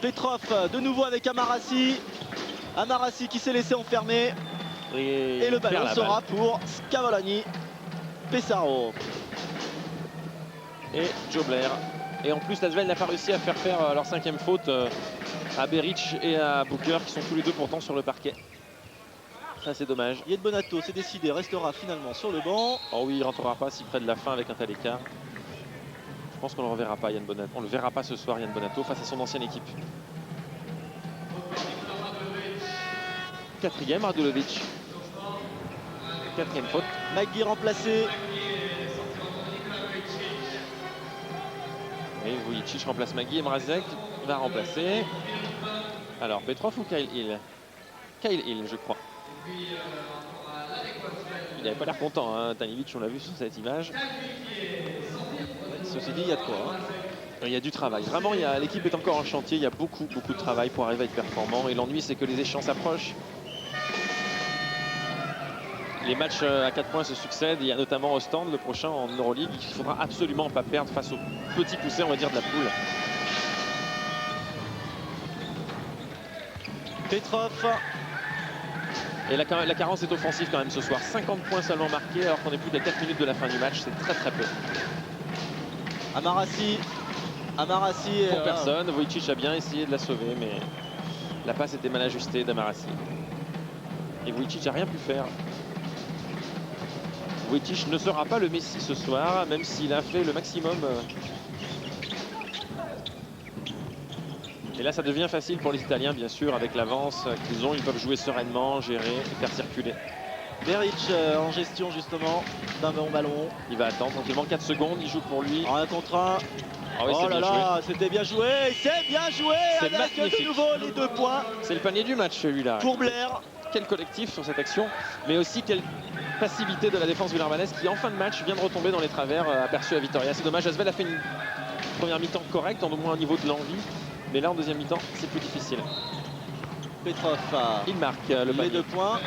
Petrov de nouveau avec Amarassi. Amarassi qui s'est laissé enfermer. Et le ballon sera pour Scavolani, Pesaro et Joe Blair. Et en plus, l'Asvel n'a pas réussi à faire leur 5e faute à Beric et à Booker, qui sont tous les deux pourtant sur le parquet. Ça, c'est dommage. Yann Bonato, c'est décidé, restera finalement sur le banc. Oh oui, il ne rentrera pas si près de la fin avec un tel écart. Je pense qu'on ne le reverra pas, Yann Bonato. On ne le verra pas ce soir, Yann Bonato, face à son ancienne équipe. 4e, Radulovic. 4e faute. Magui remplacé. Et Vujicic remplace Magui et Mrazek va remplacer. Alors, Petrov ou Kyle Hill? Kyle Hill, je crois. Il n'avait pas l'air content, hein. Tanjevic, on l'a vu sur cette image. Ceci dit, il y a de quoi. Hein. Il y a du travail. Vraiment, l'équipe est encore en chantier. Il y a beaucoup de travail pour arriver à être performant. Et l'ennui, c'est que les échéances approchent. Les matchs à 4 points se succèdent. Il y a notamment Ostende, le prochain en Euroleague. Il ne faudra absolument pas perdre face aux petits poussés, on va dire, de la poule. Petrov. Et la carence est offensive quand même ce soir. 50 points seulement marqués alors qu'on est plus de 4 minutes de la fin du match. C'est très très peu. Amarassi. Pour personne. Vujicic a bien essayé de la sauver, mais la passe était mal ajustée d'Amarassi. Et Vujicic n'a rien pu faire. Vujicic ne sera pas le Messi ce soir, même s'il a fait le maximum. Et là, ça devient facile pour les Italiens, bien sûr, avec l'avance qu'ils ont. Ils peuvent jouer sereinement, gérer et faire circuler. Beric en gestion, justement, d'un bon ballon. Il va attendre tranquillement 4 secondes. Il joue pour lui. En 1 contre 1. Ah oui, oh là là, c'était bien joué. C'est bien joué avec magnifique. de nouveau les 2 points. C'est le panier du match, celui-là. Pour Blair. Quel collectif sur cette action, mais aussi quelle passivité de la défense villarbannaise qui, en fin de match, vient de retomber dans les travers aperçus à Vitoria. C'est dommage. Asvel a fait une première mi-temps correcte, en au moins au niveau de l'envie. Mais là, en deuxième mi-temps, c'est plus difficile. Petrov. Il marque le panier. Les 2 points.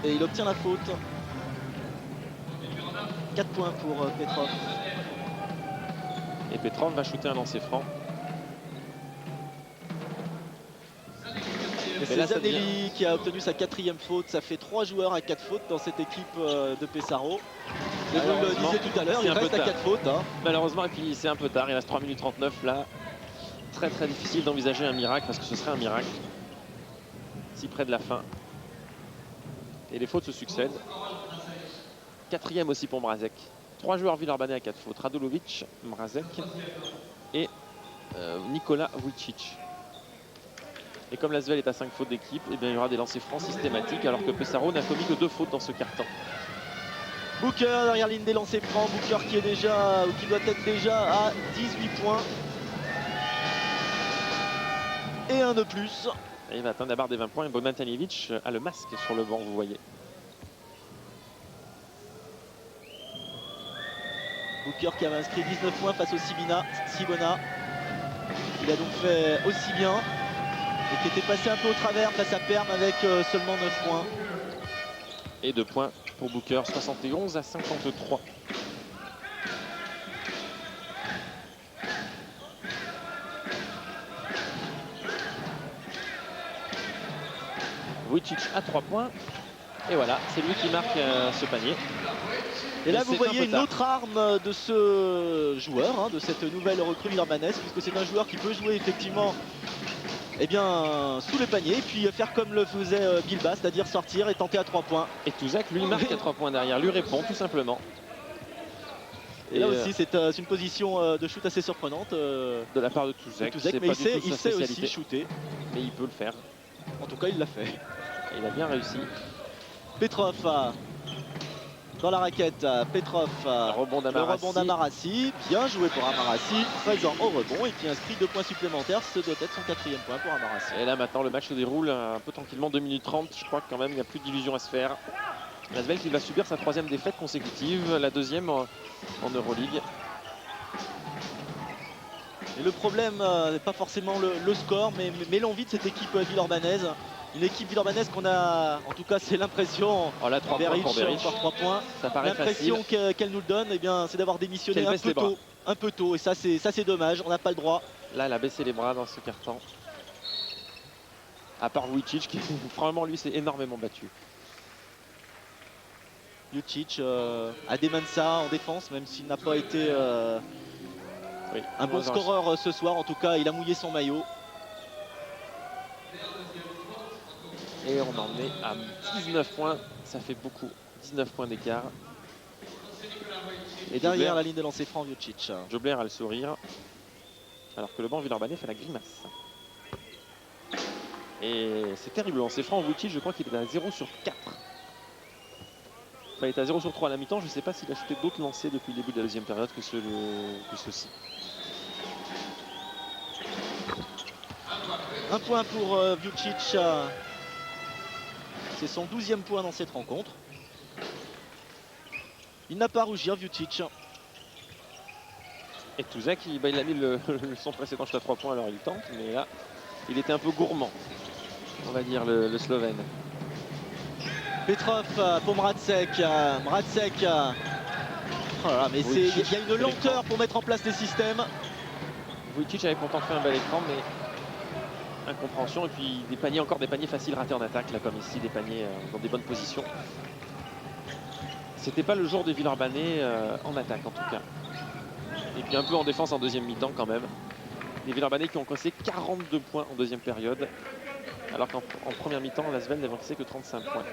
Et il obtient la faute. 4 points pour Petrov. Et Petrov va shooter un lancer franc. Et c'est Zanelli qui a obtenu sa 4e faute. Ça fait 3 joueurs à 4 fautes dans cette équipe de Pesaro. Et vous le disiez tout à l'heure, il reste à 4 fautes. Hein. Malheureusement, et puis c'est un peu tard. Il reste 3 minutes 39 là. Très très difficile d'envisager un miracle parce que ce serait un miracle. Si près de la fin. Et les fautes se succèdent. 4e aussi pour Mrazek. 3 joueurs villarbanais à 4 fautes. Radulovic, Mrazek et Nikola Vujicic. Et comme l'Asvel est à 5 fautes d'équipe, eh bien, il y aura des lancers francs systématiques alors que Pesaro n'a commis que 2 fautes dans ce quart-temps. Booker derrière ligne des lancers francs. Booker qui est déjà, ou qui doit être déjà à 18 points. Et un de plus. Et il va atteindre la barre des 20 points et Boban Tanjević a le masque sur le banc, vous voyez. Booker qui avait inscrit 19 points face au Sibona. Il a donc fait aussi bien. Et qui était passé un peu au travers face à Perm avec seulement 9 points. Et 2 points pour Booker, 71 à 53. Vujicic à 3 points. Et voilà, c'est lui qui marque ce panier. Et là, vous voyez une autre arme de ce joueur, hein, de cette nouvelle recrue villeurbannaise, puisque c'est un joueur qui peut jouer effectivement sous le panier, et puis faire comme le faisait Bilbao, c'est-à-dire sortir et tenter à 3 points. Et Touzak, lui, marque à 3 points derrière, lui répond tout simplement. Et là aussi, c'est une position de shoot assez surprenante. De la part de Touzak, mais il sait aussi shooter. Mais il peut le faire. En tout cas, il l'a fait. Et il a bien réussi. Petrov dans la raquette. Petrov, le rebond d'Amarassi. Bien joué pour Amarassi, présent au rebond et qui inscrit 2 points supplémentaires. Ce doit être son 4e point pour Amarassi. Et là maintenant le match se déroule un peu tranquillement, 2 minutes 30. Je crois que quand même il n'y a plus d'illusion à se faire. L'Asvel qui va subir sa 3e défaite consécutive, la 2e en Euroleague. Et le problème n'est pas forcément le score, mais l'envie de cette équipe villeurbannaise. Une équipe villeurbannaise qu'on a, en tout cas c'est l'impression, oh là, 3 points pour Beric. Encore 3 points. Ça paraît facile. L'impression qu'elle nous le donne, c'est d'avoir démissionné un peu tôt. Et ça c'est dommage, on n'a pas le droit. Là elle a baissé les bras dans ce quart-temps. À part Vujicic qui probablement lui s'est énormément battu. Vujicic a Demansa en défense, même s'il n'a pas été un bon scoreur ce soir. En tout cas, il a mouillé son maillot. Et on en est à 19 points, ça fait beaucoup, 19 points d'écart. Et derrière la ligne de lancer franc, Vujicic. Jobler a le sourire, alors que le banc villeurbanais fait la grimace. Et c'est terrible, le lancer franc, Vujicic, je crois qu'il est à 0 sur 4. Enfin, il est à 0 sur 3 à la mi-temps, je ne sais pas s'il a shooté d'autres lancers depuis le début de la 2e période que ceux-ci. Un point pour Vujicic. C'est son 12e point dans cette rencontre. Il n'a pas à rougir, Vujicic. Et Touzak, il a mis son précédent shot à 3 points, alors il tente, mais là, il était un peu gourmand, on va dire, le Slovène. Petrov pour Mradzek. Mradzek. Oh là là, mais il y a une lenteur pour mettre en place les systèmes. Vujicic avait pourtant fait un bel écran, mais incompréhension. Et puis encore des paniers faciles ratés en attaque, là comme ici, des paniers dans des bonnes positions. C'était pas le jour des Villeurbanais en attaque en tout cas. Et puis un peu en défense en 2e mi-temps quand même. Les Villeurbanais qui ont cassé 42 points en 2e période, alors qu'en première mi-temps, l'Asvel n'avait cassé que 35 points.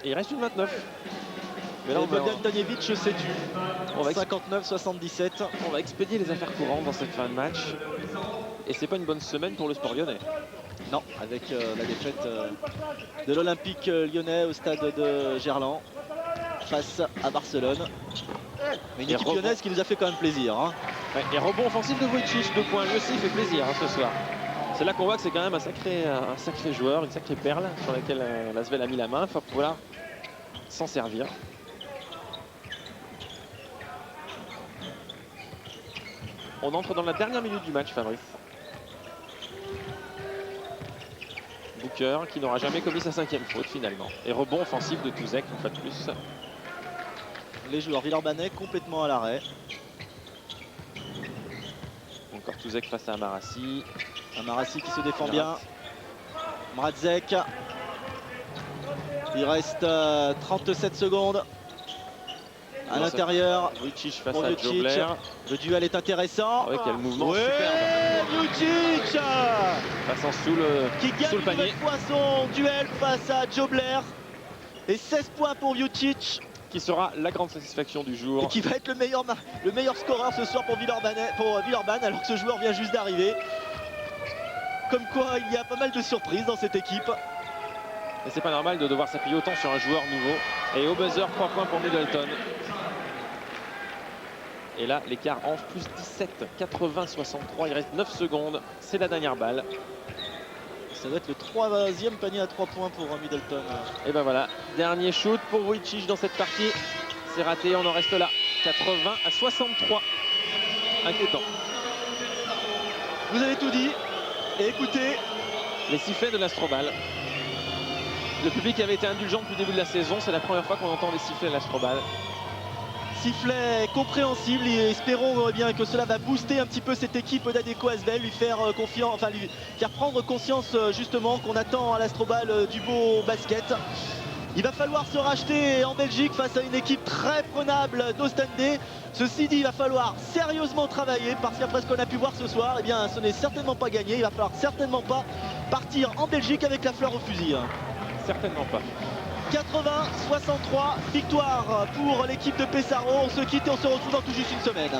Et il reste une 29. Mais là, Boban Tanjević s'est tu. 59-77. On va expédier les affaires courantes dans cette fin de match. Et c'est pas une bonne semaine pour le Sport Lyonnais. Non, avec la défaite de l'Olympique lyonnais au stade de Gerland face à Barcelone. Mais une équipe lyonnaise qui nous a fait quand même plaisir. Hein. Ouais, et rebond offensif de Vujicic, 2 points. Lui aussi, il fait plaisir ce soir. C'est là qu'on voit que c'est quand même un sacré joueur, une sacrée perle sur laquelle l'Asvel a mis la main. Il faut pouvoir s'en servir. On entre dans la dernière minute du match, Fabrice. Booker qui n'aura jamais commis sa 5e faute finalement. Et rebond offensif de Touzak une fois de plus. Les joueurs villeurbanais complètement à l'arrêt. Encore Touzak face à Amarassi. Amarassi qui se défend bien. Mradzek. Il reste 37 secondes. À l'intérieur, Vujicic face à Jobler. Le duel est intéressant. Ouais, quel mouvement superbe. Vujicic passant sous le panier. Qui gagne son duel face à Jobler. Et 16 points pour Vujicic. qui sera la grande satisfaction du jour. Et qui va être le meilleur scoreur ce soir pour Villeurbanne, alors que ce joueur vient juste d'arriver. Comme quoi, il y a pas mal de surprises dans cette équipe. Et c'est pas normal de devoir s'appuyer autant sur un joueur nouveau. Et au buzzer, 3 points pour Middleton. Et là, l'écart en plus 17, 80-63. Il reste 9 secondes. C'est la dernière balle. Ça doit être le 3e panier à 3 points pour Middleton. Et ben voilà, dernier shoot pour Vujicic dans cette partie. C'est raté, on en reste là. 80-63. Inquiétant. Vous avez tout dit. Et écoutez, les sifflets de l'Astrobal. Le public avait été indulgent depuis le début de la saison. C'est la première fois qu'on entend les sifflets de l'Astrobal. Sifflet compréhensible et espérons bien que cela va booster un petit peu cette équipe d'Adecco Asvel, lui faire confiance, enfin lui faire prendre conscience justement qu'on attend à l'Astrobal du beau basket. Il va falloir se racheter en Belgique face à une équipe très prenable d'Ostende. Ceci dit, il va falloir sérieusement travailler parce qu'après ce qu'on a pu voir ce soir, eh bien, ce n'est certainement pas gagné. Il va falloir certainement pas partir en Belgique avec la fleur au fusil. Certainement pas. 80-63, victoire pour l'équipe de Pesaro. On se quitte et on se retrouve dans tout juste une semaine.